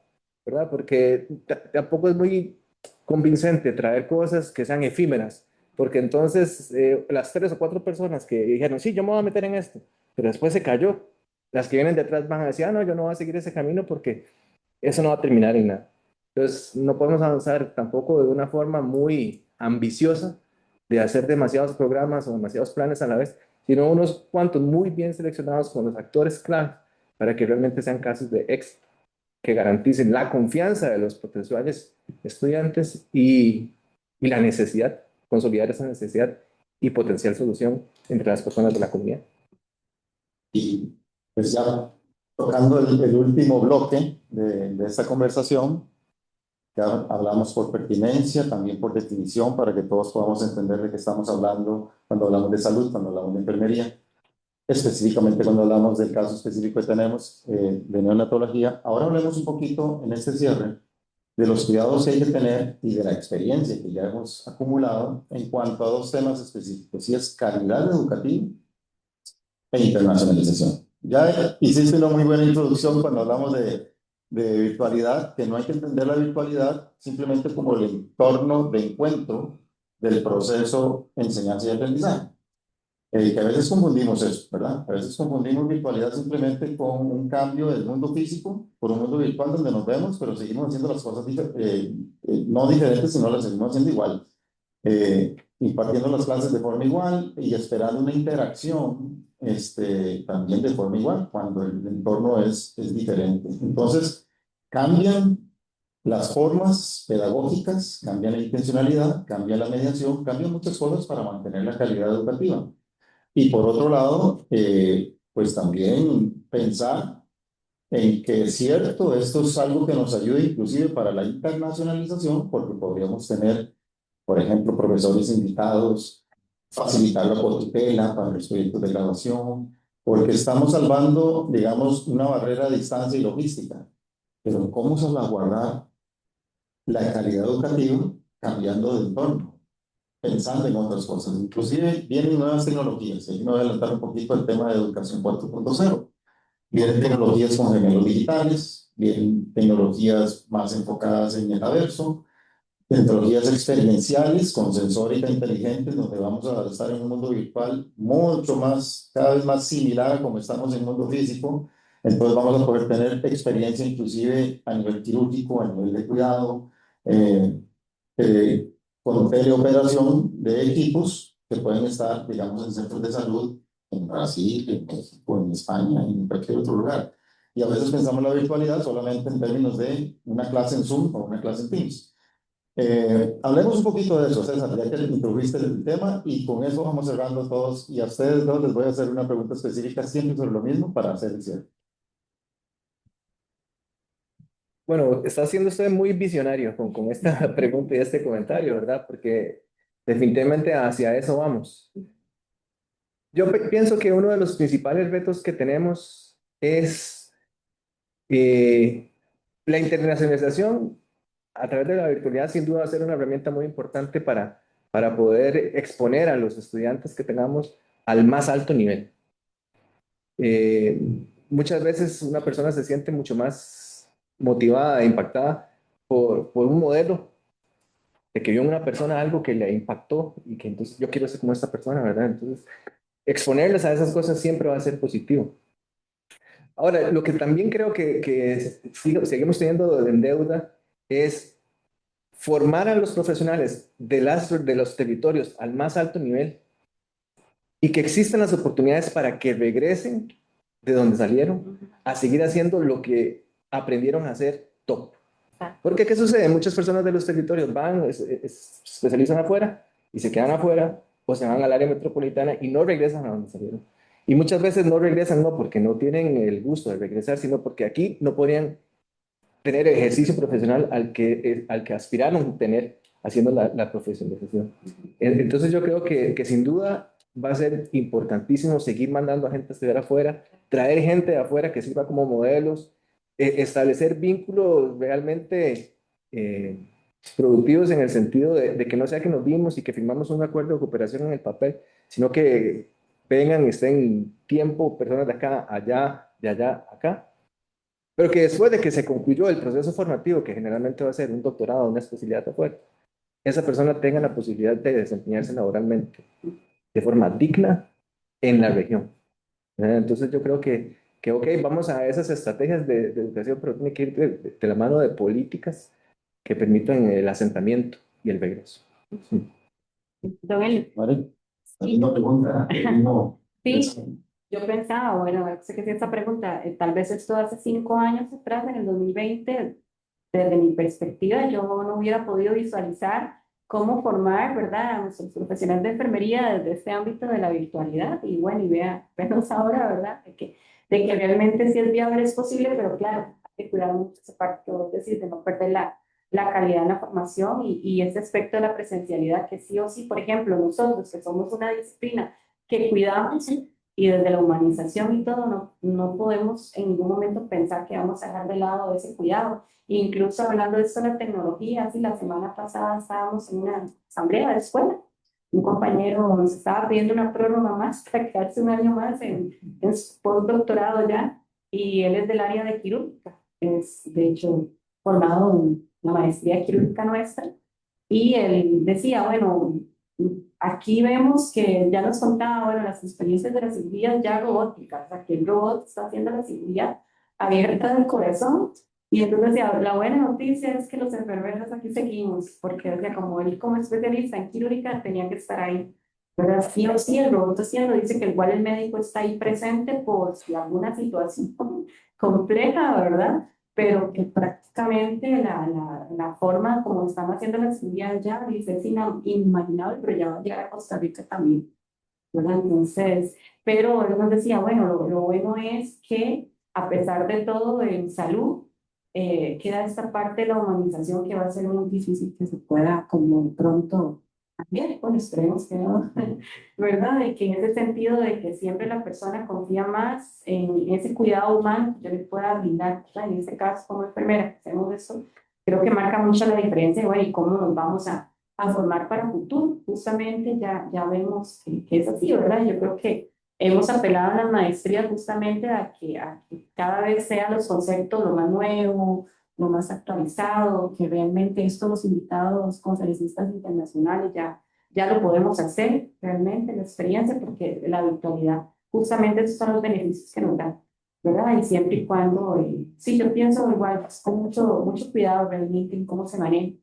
¿verdad? Porque tampoco es muy convincente traer cosas que sean efímeras, porque entonces las 3 o 4 personas que dijeron, sí, yo me voy a meter en esto, pero después se cayó, las que vienen detrás van a decir, ah, no, yo no voy a seguir ese camino porque eso no va a terminar en nada. Entonces, no podemos avanzar tampoco de una forma muy ambiciosa de hacer demasiados programas o demasiados planes a la vez, sino unos cuantos muy bien seleccionados con los actores clave para que realmente sean casos de éxito. que garanticen la confianza de los potenciales estudiantes y la necesidad, consolidar esa necesidad y potencial solución entre las personas de la comunidad. Y pues ya tocando el último bloque de esta conversación, ya hablamos por pertinencia, también por definición, para que todos podamos entender de qué estamos hablando cuando hablamos de salud, cuando hablamos de enfermería, específicamente cuando hablamos del caso específico que tenemos de neonatología. Ahora hablemos un poquito en este cierre de los cuidados que hay que tener y de la experiencia que ya hemos acumulado en cuanto a dos temas específicos, y es calidad educativa e internacionalización. Ya hiciste una muy buena introducción cuando hablamos de virtualidad, que no hay que entender la virtualidad simplemente como el entorno de encuentro del proceso de enseñanza y aprendizaje. Que a veces confundimos eso, ¿verdad? A veces confundimos virtualidad simplemente con un cambio del mundo físico por un mundo virtual donde nos vemos, pero seguimos haciendo las cosas no diferentes, sino las seguimos haciendo igual. Impartiendo las clases de forma igual y esperando una interacción también de forma igual cuando el entorno es diferente. Entonces, cambian las formas pedagógicas, cambia la intencionalidad, cambia la mediación, cambian muchas cosas para mantener la calidad educativa. Y por otro lado, pues también pensar en que es cierto, esto es algo que nos ayuda inclusive para la internacionalización, porque podríamos tener, por ejemplo, profesores invitados, facilitar la cotutela para los proyectos de graduación, porque estamos salvando, digamos, una barrera de distancia y logística. Pero ¿cómo salvaguardar la calidad educativa cambiando de entorno, pensando en otras cosas? Inclusive vienen nuevas tecnologías. Aquí me voy a adelantar un poquito al tema de educación 4.0. Vienen tecnologías con gemelos digitales, vienen tecnologías más enfocadas en metaverso, tecnologías experienciales con sensórica inteligente, donde vamos a estar en un mundo virtual mucho más, cada vez más similar a como estamos en el mundo físico. Entonces vamos a poder tener experiencia inclusive a nivel quirúrgico, a nivel de cuidado, eh, con teleoperación de equipos que pueden estar, digamos, en centros de salud en Brasil, en México, en España, en cualquier otro lugar. Y a veces pensamos la virtualidad solamente en términos de una clase en Zoom o una clase en Teams. Hablemos un poquito de eso, César, ya que introdujiste el tema, y con eso vamos cerrando todos. Y a ustedes dos les voy a hacer una pregunta específica siempre sobre lo mismo para hacer el cierre. Bueno, está siendo usted muy visionario con esta pregunta y este comentario, ¿verdad? Porque definitivamente hacia eso vamos. Yo pienso que uno de los principales retos que tenemos es la internacionalización a través de la virtualidad. Sin duda va a ser una herramienta muy importante para poder exponer a los estudiantes que tengamos al más alto nivel. Muchas veces una persona se siente mucho más motivada e impactada por un modelo de que vio en una persona algo que le impactó y que entonces yo quiero ser como esta persona, ¿verdad? Entonces, exponerles a esas cosas siempre va a ser positivo. Ahora, lo que también creo que seguimos teniendo en deuda es formar a los profesionales de los territorios al más alto nivel y que existan las oportunidades para que regresen de donde salieron a seguir haciendo lo que aprendieron a hacer top. Porque ¿qué sucede? Muchas personas de los territorios van, se especializan afuera y se quedan afuera o se van al área metropolitana y no regresan a donde salieron. Y muchas veces no regresan no porque no tienen el gusto de regresar, sino porque aquí no podían tener el ejercicio profesional al que aspiraron tener haciendo la profesionalización. Entonces yo creo que sin duda va a ser importantísimo seguir mandando a gente a estudiar afuera, traer gente de afuera que sirva como modelos, establecer vínculos realmente productivos en el sentido de que no sea que nos vimos y que firmamos un acuerdo de cooperación en el papel, sino que vengan y estén tiempo personas de acá, allá, de allá, acá. Pero que después de que se concluyó el proceso formativo, que generalmente va a ser un doctorado, una especialidad afuera, esa persona tenga la posibilidad de desempeñarse laboralmente de forma digna en la región. Entonces yo creo que ok, vamos a esas estrategias de educación, pero tiene que ir de la mano de políticas que permitan el asentamiento y el regreso. Sí. Don Eli. ¿Vale? Sí. Una pregunta. Sí, yo pensaba, bueno, sé que es esta pregunta, tal vez esto hace 5 años atrás, en el 2020, desde mi perspectiva, yo no hubiera podido visualizar cómo formar, ¿verdad?, a nuestros profesionales de enfermería desde este ámbito de la virtualidad. Y bueno, y veamos ahora, ¿verdad?, de que realmente sí es viable, es posible, pero claro, hay que cuidar mucho esa parte que vos decís, de no perder la calidad en la formación y ese aspecto de la presencialidad que sí o sí, por ejemplo, nosotros que somos una disciplina que cuidamos y desde la humanización y todo, no podemos en ningún momento pensar que vamos a dejar de lado ese cuidado. Incluso hablando de esto de la tecnología, así la semana pasada estábamos en una asamblea de escuela. Un compañero nos estaba pidiendo una prórroga más para quedarse un año más en su postdoctorado ya, y él es del área de quirúrgica, es de hecho formado en la maestría quirúrgica nuestra, y él decía, bueno, aquí vemos que ya nos contaba, bueno, las experiencias de las cirugías ya robóticas, o sea, que el robot está haciendo la cirugía abierta del corazón. Y entonces decía, la buena noticia es que los enfermeros aquí seguimos, porque decía, como él como especialista en quirúrgica tenía que estar ahí, ¿verdad? Sí o sí, el robot haciendo, dice que igual el médico está ahí presente por si alguna situación compleja, ¿verdad? Pero que prácticamente la forma como están haciendo las cirugías ya, dice, es inimaginable, pero ya va a llegar a Costa Rica también, ¿verdad? Entonces, pero él nos decía, bueno, lo bueno es que a pesar de todo en salud, queda esta parte de la humanización que va a ser muy difícil que se pueda como pronto cambiar. Bueno, esperemos que no, ¿verdad? Y que en ese sentido de que siempre la persona confía más en ese cuidado humano que yo le pueda brindar, ¿verdad? En este caso como enfermera, que hacemos eso, creo que marca mucho la diferencia, bueno, y cómo nos vamos a formar para el futuro. Justamente ya vemos que es así, ¿verdad? Yo creo que hemos apelado a las maestrías justamente a que cada vez sean los conceptos lo más nuevo, lo más actualizado, que realmente esto los invitados conferencistas internacionales ya lo podemos hacer realmente, la experiencia, porque la virtualidad, justamente esos son los beneficios que nos dan, ¿verdad? Y siempre y cuando, sí, yo pienso igual, pues, con mucho cuidado realmente en cómo se maneja.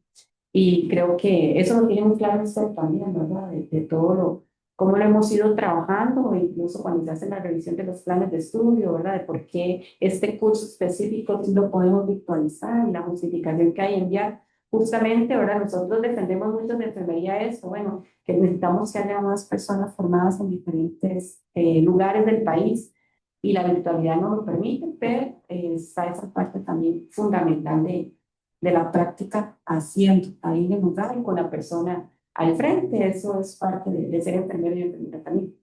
Y creo que eso lo tiene muy claro usted también, ¿verdad? De todo cómo lo hemos ido trabajando, e incluso cuando se hace la revisión de los planes de estudio, ¿verdad? De por qué este curso específico sí lo podemos virtualizar y la justificación que hay en enviar. Justamente, ¿verdad? Nosotros defendemos mucho de enfermería eso, bueno, que necesitamos que haya más personas formadas en diferentes lugares del país y la virtualidad no lo permite, pero está esa parte también fundamental de la práctica haciendo ahí en el lugar y con la persona al frente. Eso es parte de ser enfermero y enfermera también.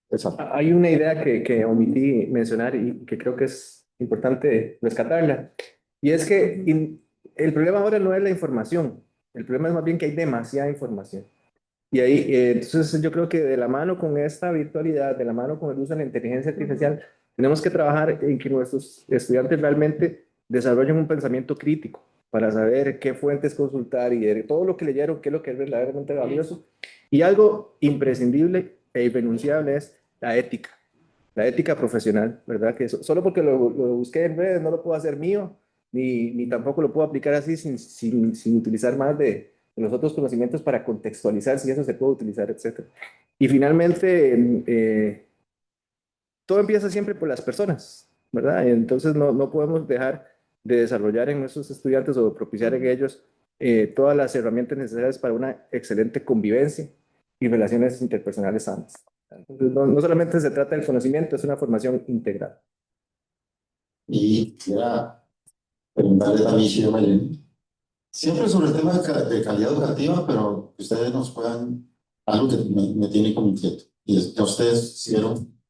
Exacto. Hay una idea que omití mencionar y que creo que es importante rescatarla, y es que el problema ahora no es la información, el problema es más bien que hay demasiada información. Y ahí, entonces yo creo que de la mano con esta virtualidad, de la mano con el uso de la inteligencia artificial, tenemos que trabajar en que nuestros estudiantes realmente desarrollen un pensamiento crítico para saber qué fuentes consultar y de todo lo que leyeron, qué es lo que es verdaderamente valioso. Y algo imprescindible e irrenunciable es la ética profesional, ¿verdad? Que solo porque lo busqué en redes no lo puedo hacer mío, ni tampoco lo puedo aplicar así sin utilizar más de los otros conocimientos para contextualizar si eso se puede utilizar, etcétera. Y finalmente, todo empieza siempre por las personas, ¿verdad? Entonces no podemos dejar de desarrollar en nuestros estudiantes o propiciar en ellos todas las herramientas necesarias para una excelente convivencia y relaciones interpersonales sanas. Entonces, no solamente se trata del conocimiento, es una formación integral. Y quisiera preguntarle también, Shiro Mayeni, siempre sobre el tema de calidad educativa, pero que ustedes nos puedan, algo que me tiene como inquieto, y es que ustedes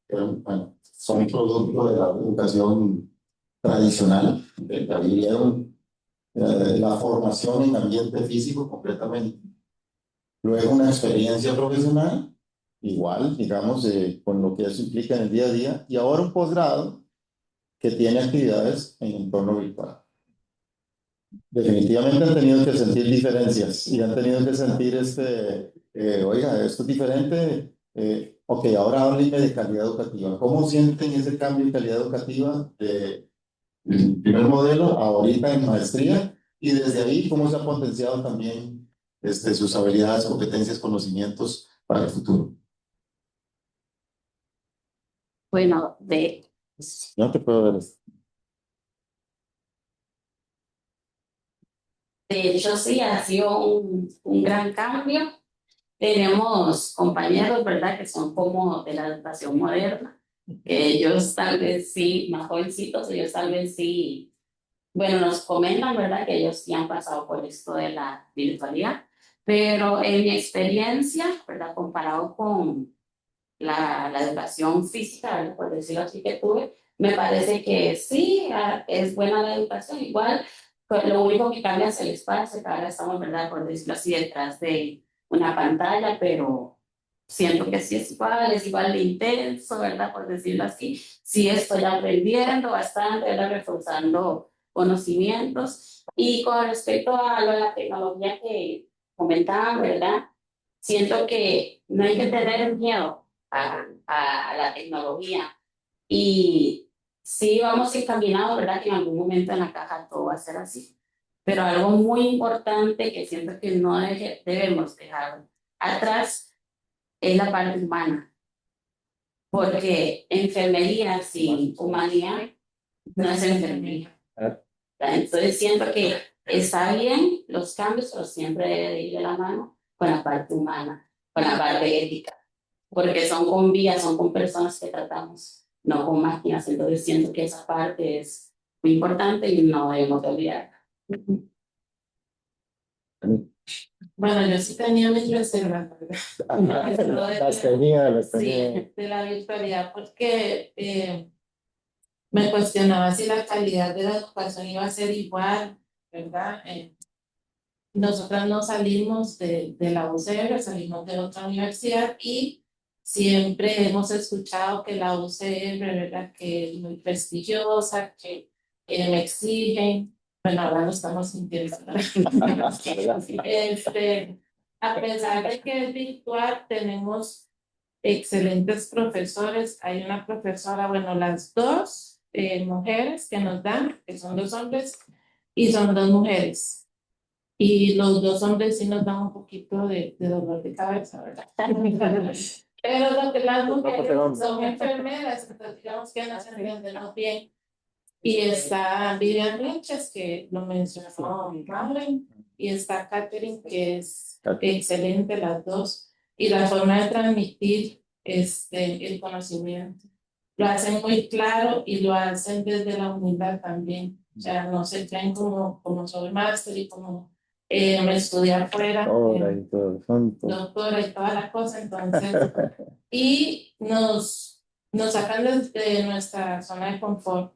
bueno, son producto de la educación tradicional, vivieron la formación en ambiente físico completamente. Luego una experiencia profesional, igual, digamos, con lo que eso implica en el día a día, y ahora un posgrado que tiene actividades en entorno virtual. Definitivamente han tenido que sentir diferencias y han tenido que sentir oiga, esto es diferente. Ok, ahora háblenme de calidad educativa. ¿Cómo sienten ese cambio en calidad educativa del primer modelo a ahorita en maestría? Y desde ahí, ¿cómo se ha potenciado también sus habilidades, competencias, conocimientos para el futuro? Bueno, No te puedo ver. de hecho sí, ha sido un gran cambio. Tenemos compañeros, ¿verdad?, que son como de la educación moderna, que ellos tal vez sí, más jovencitos, ellos tal vez sí, bueno, nos comentan, ¿verdad?, que ellos sí han pasado por esto de la virtualidad, pero en mi experiencia, ¿verdad?, comparado con la educación física, ¿verdad?, por decirlo así, que tuve, me parece que sí, es buena la educación, igual, pues, lo único que cambia es el espacio, que ahora estamos, ¿verdad?, por decirlo así, detrás de una pantalla, pero siento que sí es igual de intenso, ¿verdad?, por decirlo así, sí estoy aprendiendo bastante, ¿verdad?, reforzando conocimientos, y con respecto a lo de la tecnología que comentaban, ¿verdad?, siento que no hay que tener miedo a la tecnología. Y sí vamos encaminados, ¿verdad? Que en algún momento en la caja todo va a ser así. Pero algo muy importante que siento que no debemos dejar atrás es la parte humana. Porque enfermería sin humanidad no es enfermería. Entonces siento que está bien los cambios, pero siempre debe de ir de la mano con la parte humana, con la parte ética, porque son con vías, son con personas que tratamos, no con máquinas. Entonces siento que esa parte es muy importante y no debemos de olvidar. Bueno, yo sí tenía mis reservas, ¿verdad? Las tenía. Sí, de la virtualidad, porque me cuestionaba si la calidad de la educación iba a ser igual, ¿verdad? Nosotras no salimos de la UCR, salimos de otra universidad y siempre hemos escuchado que la UCR, ¿verdad?, que es muy prestigiosa, que me exigen. Bueno, ahora lo estamos sintiendo. A pesar de que es virtual, tenemos excelentes profesores. Hay una profesora, bueno, las dos mujeres que nos dan, que son 2 hombres, y son 2 mujeres. Y los 2 hombres sí nos dan un poquito de dolor de cabeza, ¿verdad? Pero lo que las mujeres son enfermeras, entonces digamos que nos entendemos bien. Y está Vivian Riches, que lo mencionó Maureen, y está Catherine, que es excelente, las dos. Y la forma de transmitir el conocimiento. Lo hacen muy claro y lo hacen desde la humildad también. O sea, no se creen como soy máster y como me estudié afuera, doctora y toda la cosa, entonces, y nos sacan de nuestra zona de confort.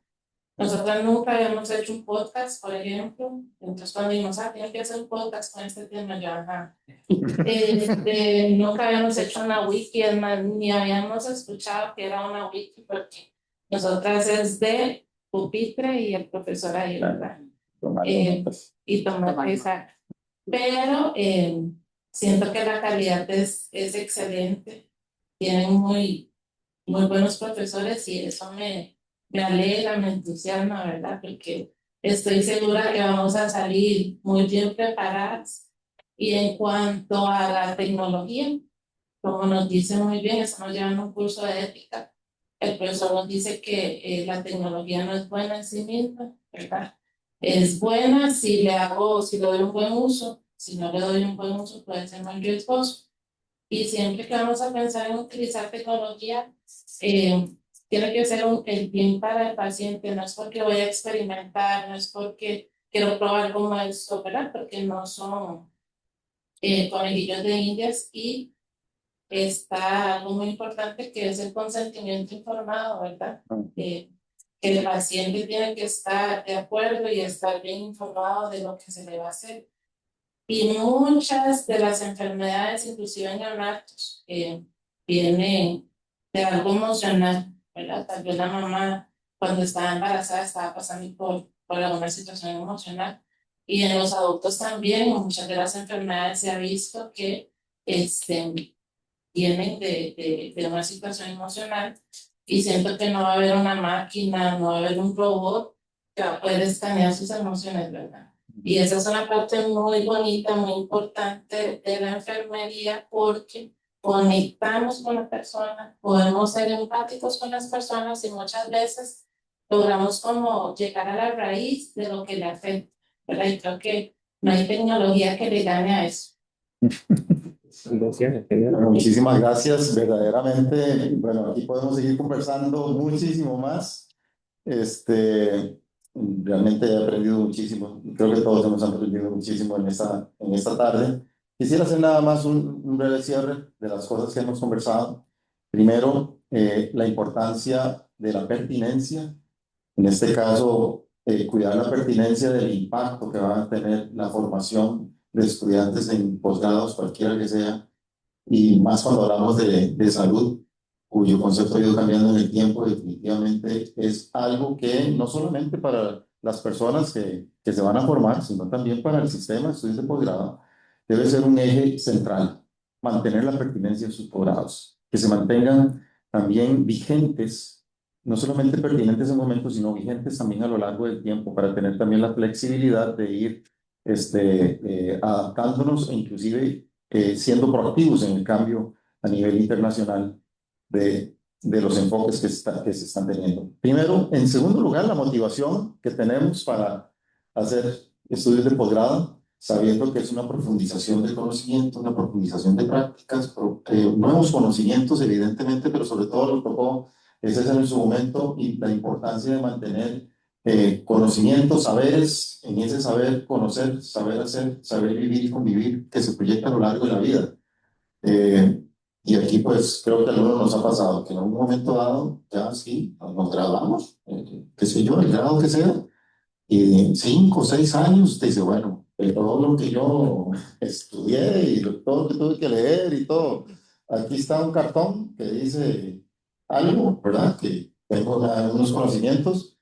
Nosotros nunca habíamos hecho un podcast, por ejemplo, entonces cuando dijimos, tiene que hacer un podcast con este tema, yo, ajá. Nunca habíamos hecho una wiki, es más, ni habíamos escuchado que era una wiki, porque nosotras es de pupitre y el profesor ahí, ¿verdad? Y tomar esa. Pero siento que la calidad es excelente, tienen muy buenos profesores y eso me alegra, me entusiasma, ¿verdad? Porque estoy segura que vamos a salir muy bien preparadas. Y en cuanto a la tecnología, como nos dice muy bien, estamos llevando un curso de ética. El profesor nos dice que la tecnología no es buena en sí misma, ¿verdad? Es buena si le doy un buen uso. Si no le doy un buen uso, puede ser muy riesgoso. Y siempre que vamos a pensar en utilizar tecnología, tiene que ser el bien para el paciente. No es porque voy a experimentar, no es porque quiero probar cómo es operar, porque no son conejillos de indias. Y está algo muy importante que es el consentimiento informado, ¿verdad? Que el paciente tiene que estar de acuerdo y estar bien informado de lo que se le va a hacer. Y muchas de las enfermedades, inclusive en neonatos, vienen de algo emocional, ¿verdad? Tal vez la mamá cuando estaba embarazada estaba pasando por alguna situación emocional. Y en los adultos también, muchas de las enfermedades se ha visto que vienen de una situación emocional. Y siento que no va a haber una máquina, no va a haber un robot que va a poder escanear sus emociones, ¿verdad? Y esa es una parte muy bonita, muy importante de la enfermería, porque conectamos con la persona, podemos ser empáticos con las personas y muchas veces logramos como llegar a la raíz de lo que le afecta, ¿verdad? Y creo que no hay tecnología que le gane a eso. Gracias, genial. Bueno, muchísimas gracias, verdaderamente. Bueno, aquí podemos seguir conversando muchísimo más. Realmente he aprendido muchísimo. Creo que todos hemos aprendido muchísimo en esta tarde. Quisiera hacer nada más un breve cierre de las cosas que hemos conversado. Primero, la importancia de la pertinencia. En este caso, cuidar la pertinencia del impacto que va a tener la formación de estudiantes en posgrados, cualquiera que sea, y más cuando hablamos de salud, cuyo concepto ha ido cambiando en el tiempo. Definitivamente es algo que no solamente para las personas que se van a formar, sino también para el sistema de estudios de posgrado, debe ser un eje central, mantener la pertinencia en sus posgrados, que se mantengan también vigentes, no solamente pertinentes en un momento, sino vigentes también a lo largo del tiempo, para tener también la flexibilidad de ir adaptándonos e inclusive siendo proactivos en el cambio a nivel internacional de los enfoques que se están teniendo. Primero, en segundo lugar, la motivación que tenemos para hacer estudios de posgrado, sabiendo que es una profundización del conocimiento, una profundización de prácticas, nuevos conocimientos, evidentemente, pero sobre todo lo tocó César en su momento, y la importancia de mantener conocimientos, saberes, en ese saber conocer, saber hacer, saber vivir y convivir, que se proyecta a lo largo de la vida. Y aquí pues creo que a algunos nos ha pasado que en algún momento dado ya sí, nos graduamos, qué sé yo, el grado que sea, y en 5 o 6 años te dice, bueno, todo lo que yo estudié y todo lo que tuve que leer y todo, aquí está un cartón que dice algo, ¿verdad? Que tengo unos conocimientos,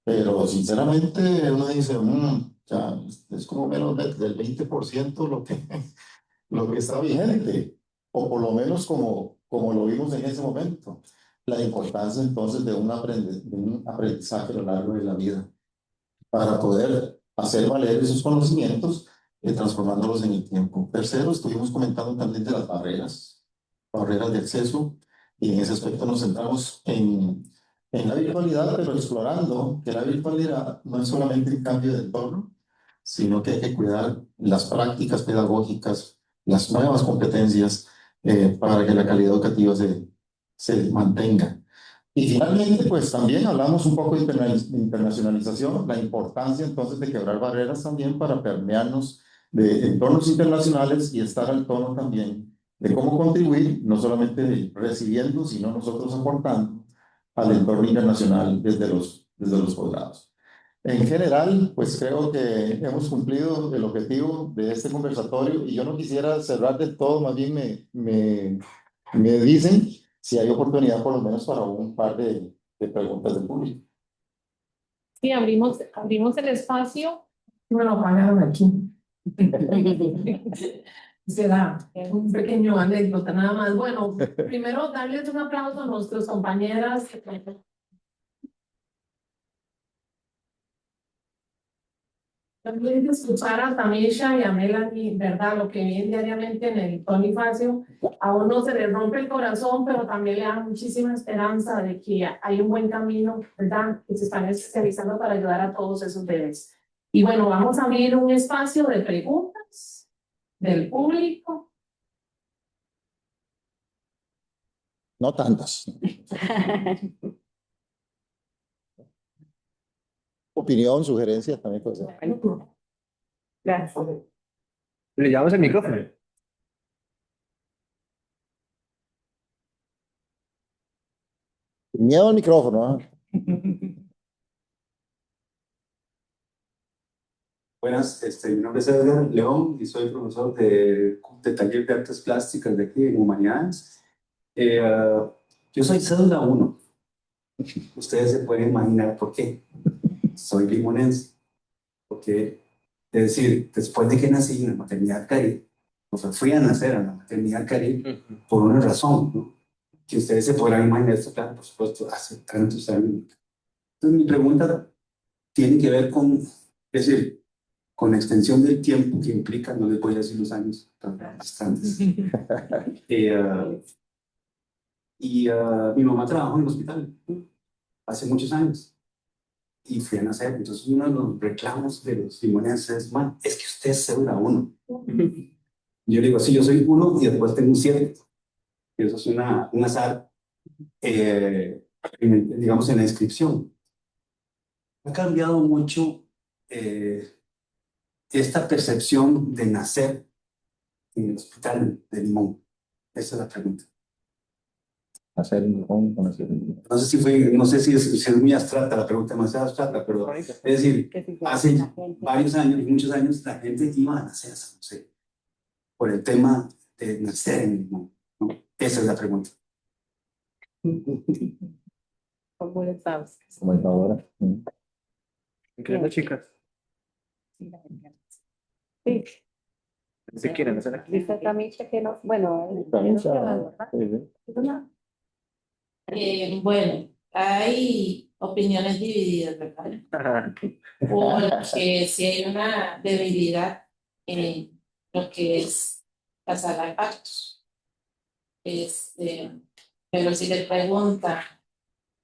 pero sinceramente uno dice, ya es como menos del 20% lo que está vigente, o por lo menos como lo vimos en ese momento. La importancia entonces de un aprendizaje a lo largo de la vida para poder hacer valer esos conocimientos transformándolos en el tiempo. Tercero, estuvimos comentando también de las barreras de acceso, y en ese aspecto nos centramos en la virtualidad, pero explorando que la virtualidad no es solamente un cambio de entorno, sino que hay que cuidar las prácticas pedagógicas, las nuevas competencias para que la calidad educativa se mantenga. Y finalmente, pues también hablamos un poco de internacionalización, la importancia entonces de quebrar barreras también para permearnos de entornos internacionales y estar al tono también de cómo contribuir, no solamente recibiendo, sino nosotros aportando al entorno internacional desde los posgrados. En general, pues creo que hemos cumplido el objetivo de este conversatorio, y yo no quisiera cerrar del todo, más bien me dicen si hay oportunidad por lo menos para un par de preguntas del público. Sí, abrimos el espacio. Me lo pagaron aquí. Será un pequeño anécdota nada más. Bueno, primero darles un aplauso a nuestras compañeras. También de escuchar a Tamisha y a Melanie, ¿verdad? Lo que ven diariamente en el Bonifacio, a uno se le rompe el corazón, pero también le da muchísima esperanza de que hay un buen camino, ¿verdad? Que se están especializando para ayudar a todos esos bebés. Y bueno, vamos a abrir un espacio de preguntas del público. No tantas. Opinión, sugerencias también puede ser. Gracias. Le llevamos el micrófono. Miedo al micrófono, ¿eh? Buenas, mi nombre es Edgar León y soy profesor de taller de artes plásticas de aquí en Humanidades. Yo soy cédula 1. Ustedes se pueden imaginar por qué. Soy limonense. Porque, es decir, después de que nací en la maternidad Caribe, o sea, fui a nacer en la maternidad Caribe por una razón, ¿no? Que ustedes se podrán imaginar esto, claro, por supuesto, hace tantos años. Entonces, mi pregunta tiene que ver con, es decir, con la extensión del tiempo que implica, no les voy a decir los años, bastantes. Mi mamá trabajó en el hospital hace muchos años y fui a nacer. Entonces, uno de los reclamos de los limoneses es: man, es que usted es cédula 1. Yo le digo: sí, yo soy 1 y después tengo un 7. Eso es un azar, digamos, en la inscripción. Ha cambiado mucho esta percepción de nacer en el hospital de Limón. Esa es la pregunta. Hacer un No sé si es muy abstracta, la pregunta es demasiado abstracta, pero es decir, hace varios años, muchos años, la gente iba a nacer a San José por el tema de nacer en Limón, ¿no? Esa es la pregunta. ¿Cómo estamos? como es ahora. ¿Qué las chicas? Sí. ¿Se quieren hacer aquí? Dice Tamisha que no, bueno, bueno, hay opiniones divididas, ¿verdad? Ajá. Porque si hay una debilidad en lo que es la sala de partos. Pero si le pregunta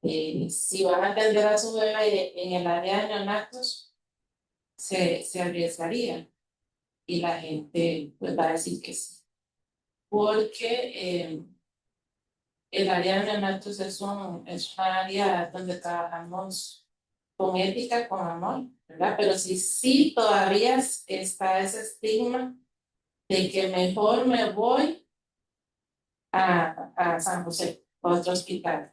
si van a atender a su bebé en el área de neonatos, se arriesgaría y la gente pues va a decir que sí. Porque el área de neonatos es un área donde trabajamos con ética, con amor, ¿verdad? Pero sí todavía está ese estigma de que mejor me voy a San José, a otro hospital.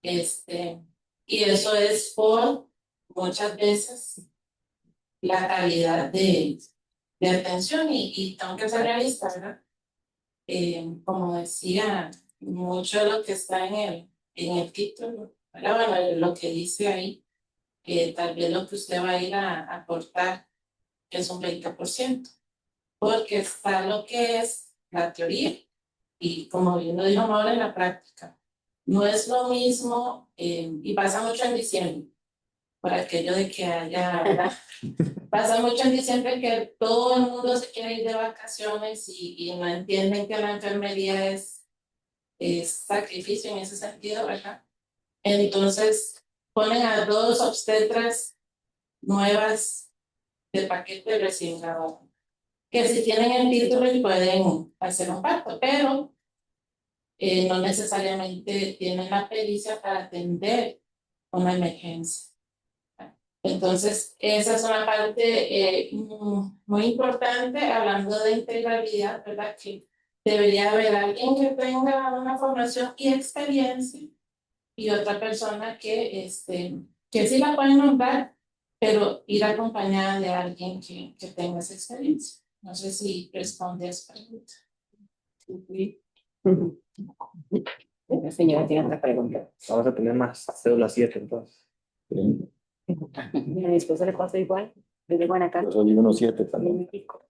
Y eso es por muchas veces la calidad de atención y tengo que ser realista, ¿verdad? Como decía, mucho de lo que está en el título, ¿verdad? Bueno, lo que dice ahí, tal vez lo que usted va a ir a aportar es un 20%, porque está lo que es la teoría y como bien lo dijo ahora en la práctica. No es lo mismo, y pasa mucho en diciembre, por aquello de que haya, ¿verdad? Pasa mucho en diciembre que todo el mundo se quiere ir de vacaciones y no entienden que la enfermería es sacrificio en ese sentido, ¿verdad? Entonces ponen a 2 obstetras nuevas de paquete recién graduadas, que si tienen el título y pueden hacer un parto, pero no necesariamente tienen la pericia para atender una emergencia. Entonces, esa es una parte muy importante, hablando de integralidad, ¿verdad? Que debería haber alguien que tenga una formación y experiencia y otra persona que sí la pueden nombrar, pero ir acompañada de alguien que tenga esa experiencia. No sé si responde a esa pregunta. Sí. La señora tiene otra pregunta. Vamos a tener más cédula 7 entonces. Mi esposo le pasa igual, desde Guanacaste. Yo soy 1.7 también. México.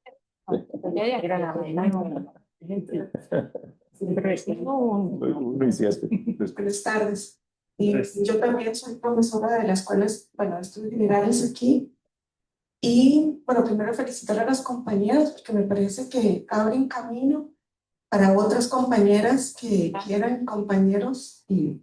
Era la Buenas tardes. Yo también soy profesora de la escuela, bueno, de estudios generales aquí. Y bueno, primero felicitar a las compañeras porque me parece que abren camino para otras compañeras que quieran, compañeros, y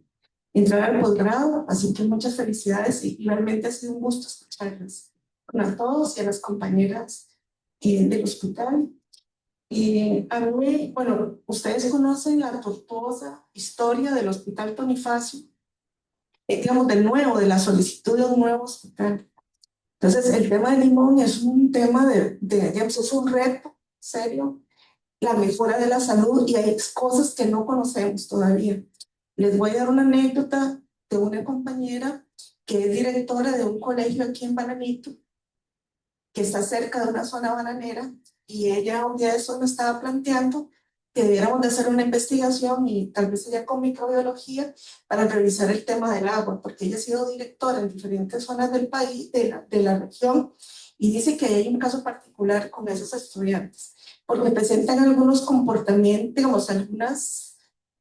entrar al posgrado. Así que muchas felicidades y realmente ha sido un gusto escucharlas. Bueno, a todos y a las compañeras del hospital. Y a mí, bueno, ustedes conocen la tortuosa historia del Hospital Bonifacio, digamos, de la solicitud de un nuevo hospital. Entonces, el tema de Limón es un tema digamos, es un reto serio, la mejora de la salud, y hay cosas que no conocemos todavía. Les voy a dar una anécdota de una compañera que es directora de un colegio aquí en Bananito, que está cerca de una zona bananera, y ella un día de eso me estaba planteando que debiéramos de hacer una investigación y tal vez ella con microbiología para revisar el tema del agua, porque ella ha sido directora en diferentes zonas del país, de la región, y dice que hay un caso particular con esos estudiantes, porque presentan algunos comportamientos, digamos,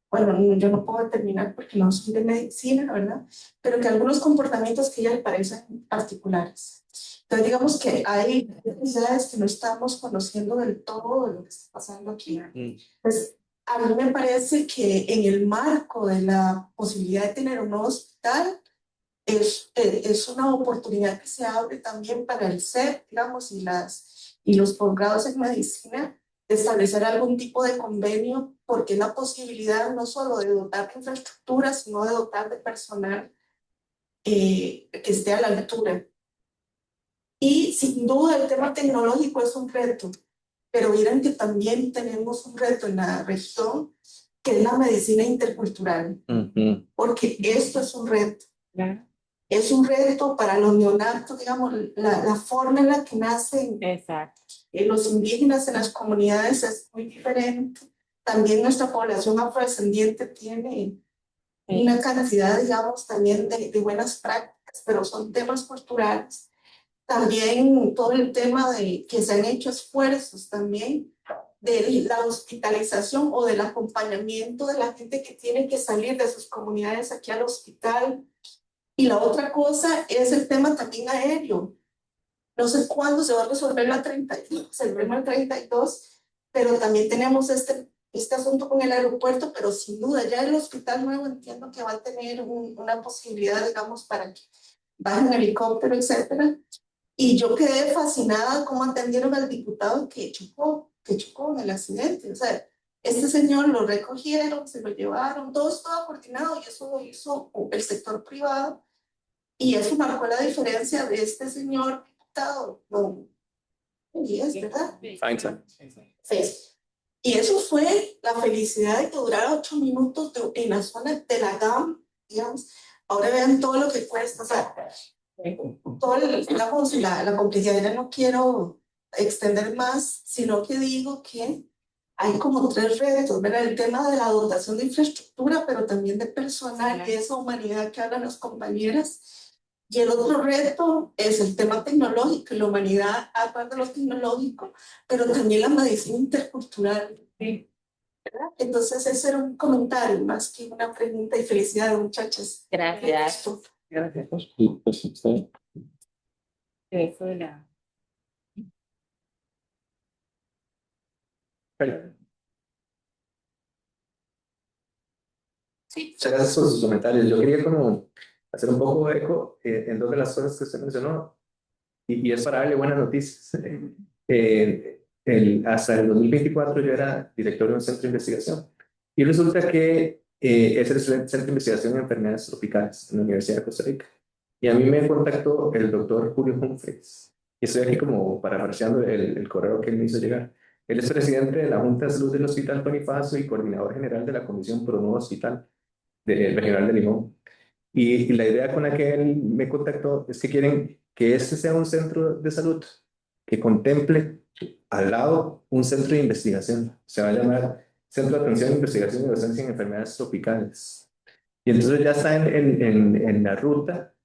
bueno, yo no puedo determinar porque no soy de medicina, ¿verdad? Pero que algunos comportamientos que a ella le parecen particulares. Entonces, digamos que hay necesidades que no estamos conociendo del todo de lo que está pasando aquí. Pues, a mí me parece que en el marco de la posibilidad de tener un nuevo hospital, es una oportunidad que se abre también para el CEP, digamos, y los posgrados en medicina, de establecer algún tipo de convenio, porque es la posibilidad no solo de dotar de infraestructura, sino de dotar de personal que esté a la altura. Y sin duda el tema tecnológico es un reto, pero miren que también tenemos un reto en la región, que es la medicina intercultural, porque esto es un reto. Es un reto para los neonatos, digamos, la forma en la que nacen los indígenas en las comunidades es muy diferente. También nuestra población afrodescendiente tiene una cantidad, digamos, también de buenas prácticas, pero son temas culturales. También todo el tema de que se han hecho esfuerzos también de la hospitalización o del acompañamiento de la gente que tiene que salir de sus comunidades aquí al hospital. Y la otra cosa es el tema también aéreo. No sé cuándo se va a resolver la 32, el tema 32, pero también tenemos este asunto con el aeropuerto, pero sin duda ya el hospital nuevo entiendo que va a tener una posibilidad, digamos, para que bajen helicóptero, etcétera. Y yo quedé fascinada cómo atendieron al diputado que chocó en el accidente. O sea, este señor lo recogieron, se lo llevaron, todo estaba coordinado y eso lo hizo el sector privado. Y eso marcó la diferencia de este señor diputado, no, y es verdad. Feinstein. Sí. Y eso fue la felicidad de que durara 8 minutos en la zona de la GAM, digamos. Ahora vean todo lo que cuesta, o sea, todo digamos, la complejidad. Ya no quiero extender más, sino que digo que hay como 3 retos, ¿verdad? El tema de la dotación de infraestructura, pero también de personal, de esa humanidad que hablan las compañeras. Y el otro reto es el tema tecnológico, la humanidad aparte de lo tecnológico, pero también la medicina intercultural. ¿Verdad? Entonces, ese era un comentario más que una pregunta, y felicidades, muchachas. Gracias. Gracias. Sí, pues, usted. Eso de la... Sí, muchas gracias por sus comentarios. Yo quería como hacer un poco de eco en dos de las cosas que usted mencionó, y es para darle buenas noticias. Hasta el 2024 yo era director de un centro de investigación, y resulta que es el Centro de Investigación en Enfermedades Tropicales en la Universidad de Costa Rica. Y a mí me contactó el doctor Julio Humphreys, y estoy aquí como parafraseando el correo que él me hizo llegar. Él es presidente de la Junta de Salud del Hospital Bonifacio y coordinador general de la Comisión Pro Nuevo Hospital Regional de Limón. Y la idea con la que él me contactó es que quieren que este sea un centro de salud que contemple al lado un centro de investigación. Se va a llamar Centro de Atención, Investigación y Docencia en Enfermedades Tropicales. Y entonces ya está en la ruta,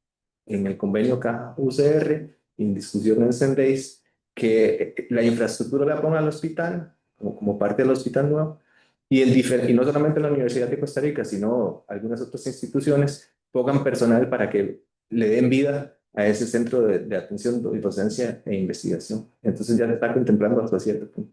en el convenio Caja-UCR, en discusión en Sendays, que la infraestructura la ponga al hospital, como parte del hospital nuevo, y no solamente la Universidad de Costa Rica, sino algunas otras instituciones pongan personal para que le den vida a ese centro de atención, docencia e investigación. Entonces ya se está contemplando hasta cierto punto.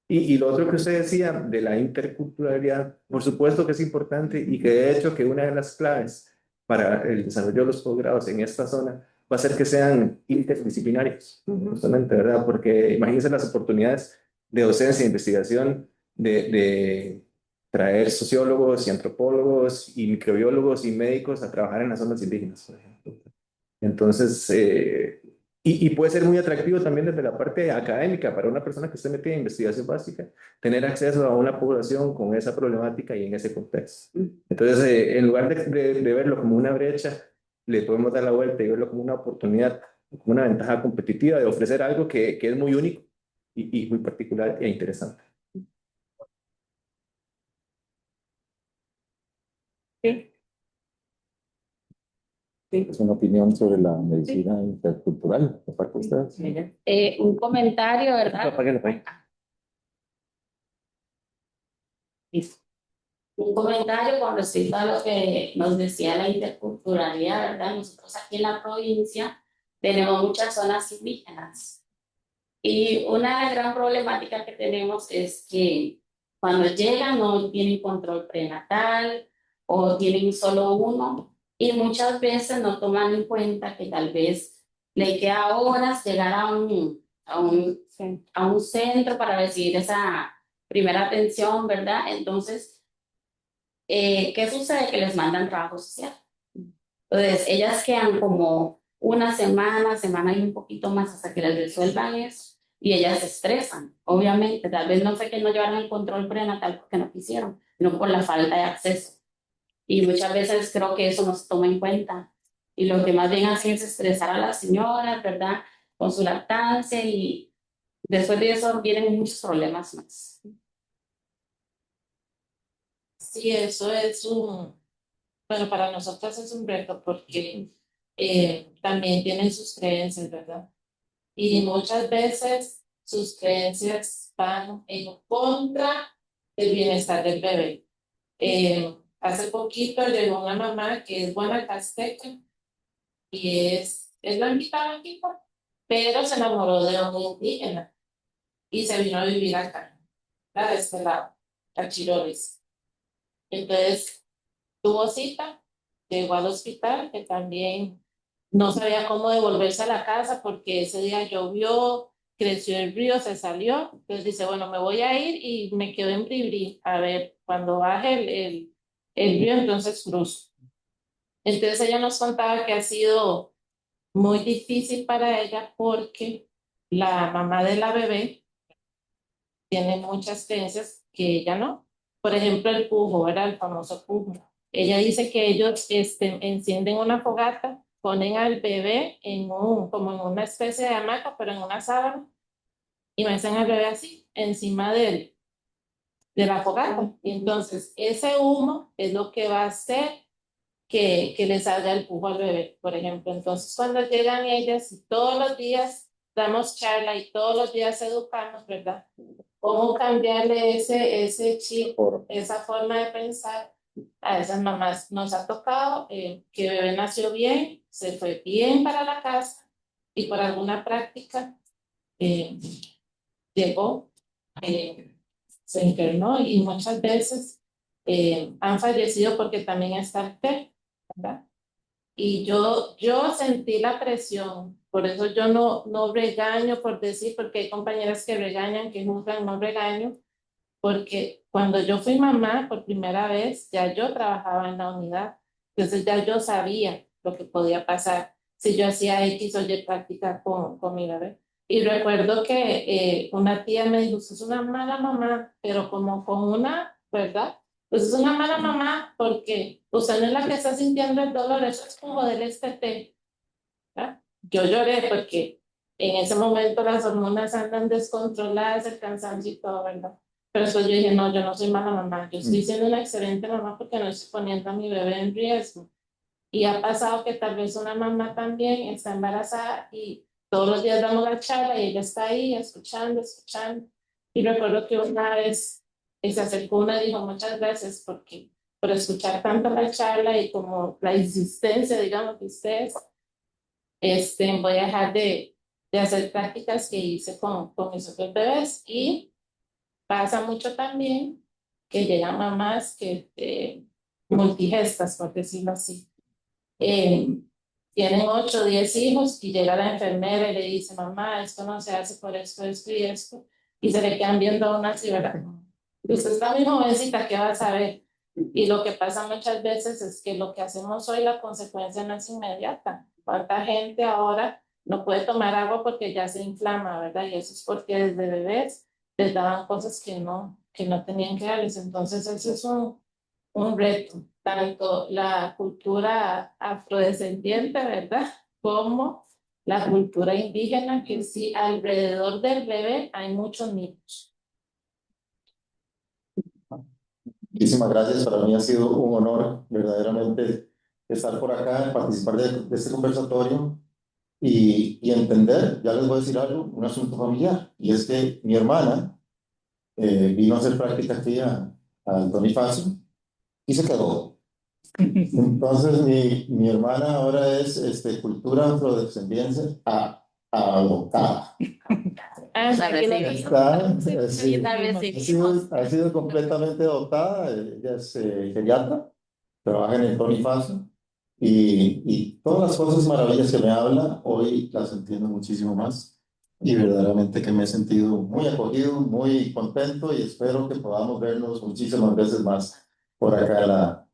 Y lo otro que usted decía de la interculturalidad, por supuesto que es importante, y que de hecho que una de las claves para el desarrollo de los posgrados en esta zona va a ser que sean interdisciplinarios, justamente, ¿verdad? Porque imagínense las oportunidades de docencia e investigación de traer sociólogos y antropólogos y microbiólogos y médicos a trabajar en las zonas indígenas, por ejemplo. Entonces, y puede ser muy atractivo también desde la parte académica para una persona que esté metida en investigación básica, tener acceso a una población con esa problemática y en ese contexto. Entonces, en lugar de verlo como una brecha, le podemos dar la vuelta y verlo como una oportunidad, como una ventaja competitiva de ofrecer algo que es muy único y muy particular e interesante. Sí. Es una opinión sobre la medicina intercultural, de parte de ustedes. Un comentario, ¿verdad? Apáguenlo ahí. Un comentario con respecto a lo que nos decía la interculturalidad, ¿verdad? Nosotros aquí en la provincia tenemos muchas zonas indígenas. Y una gran problemática que tenemos es que cuando llegan no tienen control prenatal o tienen solo uno y muchas veces no toman en cuenta que tal vez le queda horas llegar a un centro para recibir esa primera atención, ¿verdad? Entonces, ¿qué sucede? Que les mandan trabajo social. Entonces, ellas quedan como una semana, semana y un poquito más hasta que les resuelvan eso. Y ellas se estresan, obviamente. Tal vez no fue que no llevaron el control prenatal porque no quisieron, sino por la falta de acceso. Y muchas veces creo que eso no se toma en cuenta. Y lo que más bien hace es estresar a las señoras, ¿verdad? Con su lactancia y después de eso vienen muchos problemas más. Sí, eso es bueno, para nosotras es un reto porque también tienen sus creencias, ¿verdad? Y muchas veces sus creencias van en contra del bienestar del bebé. Hace poquito llegó una mamá que es guanacasteca y es blanquita, pero se enamoró de un indígena y se vino a vivir acá, a este lado, a Chiroles. Entonces tuvo cita, llegó al hospital, que también no sabía cómo devolverse a la casa porque ese día llovió, creció el río, se salió. Entonces dice, bueno, me voy a ir y me quedo en Bribri. A ver, cuando baje el río, entonces cruzo. Entonces ella nos contaba que ha sido muy difícil para ella porque la mamá de la bebé tiene muchas creencias que ella no. Por ejemplo, el pujo, ¿verdad? El famoso pujo. Ella dice que ellos encienden una fogata, ponen al bebé como en una especie de hamaca, pero en una sábana, y meten al bebé así, encima de la fogata. Y entonces, ese humo es lo que va a hacer que le salga el pujo al bebé, por ejemplo. Entonces, cuando llegan ellas y todos los días damos charla y todos los días educamos, ¿verdad? Cómo cambiarle ese chip, esa forma de pensar a esas mamás. Nos ha tocado que bebé nació bien, se fue bien para la casa y por alguna práctica llegó, se internó y muchas veces han fallecido porque también está el té, ¿verdad? Y yo sentí la presión, por eso yo no regaño por decir, porque hay compañeras que regañan, que juzgan, no regaño, porque cuando yo fui mamá por primera vez, ya yo trabajaba en la unidad, entonces ya yo sabía lo que podía pasar si yo hacía X o Y práctica con mi bebé. Y recuerdo que una tía me dijo, usted es una mala mamá, pero como con una, ¿verdad? Pues es una mala mamá porque usted no es la que está sintiendo el dolor, eso es como del STT, ¿verdad? Yo lloré porque en ese momento las hormonas andan descontroladas, el cansancio y todo, ¿verdad? Pero después yo dije, no, yo no soy mala mamá, yo estoy siendo una excelente mamá porque no estoy poniendo a mi bebé en riesgo. Y ha pasado que tal vez una mamá también está embarazada y todos los días damos la charla y ella está ahí escuchando, escuchando. Y recuerdo que una vez se acercó una y dijo, muchas gracias por escuchar tanto la charla y como la insistencia, digamos, de ustedes, voy a dejar de hacer prácticas que hice con mis otros bebés. Y pasa mucho también que llegan mamás que multigestas, por decirlo así. Tienen 8 o 10 hijos y llega la enfermera y le dice, mamá, esto no se hace por esto, esto y esto. Y se le quedan viendo a una así, ¿verdad? Y usted está muy jovencita, ¿qué va a saber? Y lo que pasa muchas veces es que lo que hacemos hoy, la consecuencia no es inmediata. ¿Cuánta gente ahora no puede tomar agua porque ya se inflama, ¿verdad? Y eso es porque desde bebés les daban cosas que no tenían que darles. Entonces, eso es un reto, tanto la cultura afrodescendiente, ¿verdad? Como la cultura indígena, que sí, alrededor del bebé hay muchos mitos. Muchísimas gracias, para mí ha sido un honor verdaderamente estar por acá, participar de este conversatorio y entender, ya les voy a decir algo, un asunto familiar, y es que mi hermana vino a hacer práctica aquí a Bonifacio y se quedó. Entonces, mi hermana ahora es cultura afrodescendiente adoptada. Ah, La sí, la recibí. Está, Sí, La recibimos. ha sido completamente adoptada. Ella es geriatra, trabaja en el Tony Faso y todas las cosas maravillas que me habla, hoy las entiendo muchísimo más. Y verdaderamente que me he sentido muy acogido, muy contento y espero que podamos vernos muchísimas veces más por acá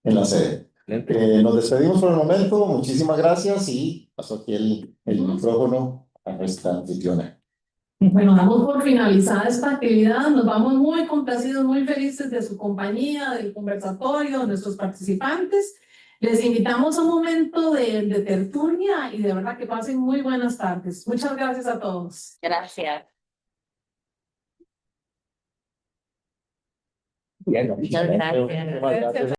en la sede. Nos despedimos por el momento, muchísimas gracias y paso aquí el micrófono a nuestra anfitriona. Bueno, damos por finalizada esta actividad. Nos vamos muy complacidos, muy felices de su compañía, del conversatorio, de nuestros participantes. Les invitamos a un momento de tertulia y de verdad que pasen muy buenas tardes. Muchas gracias a todos. Gracias. Bien, Muchas gracias. Muchas gracias.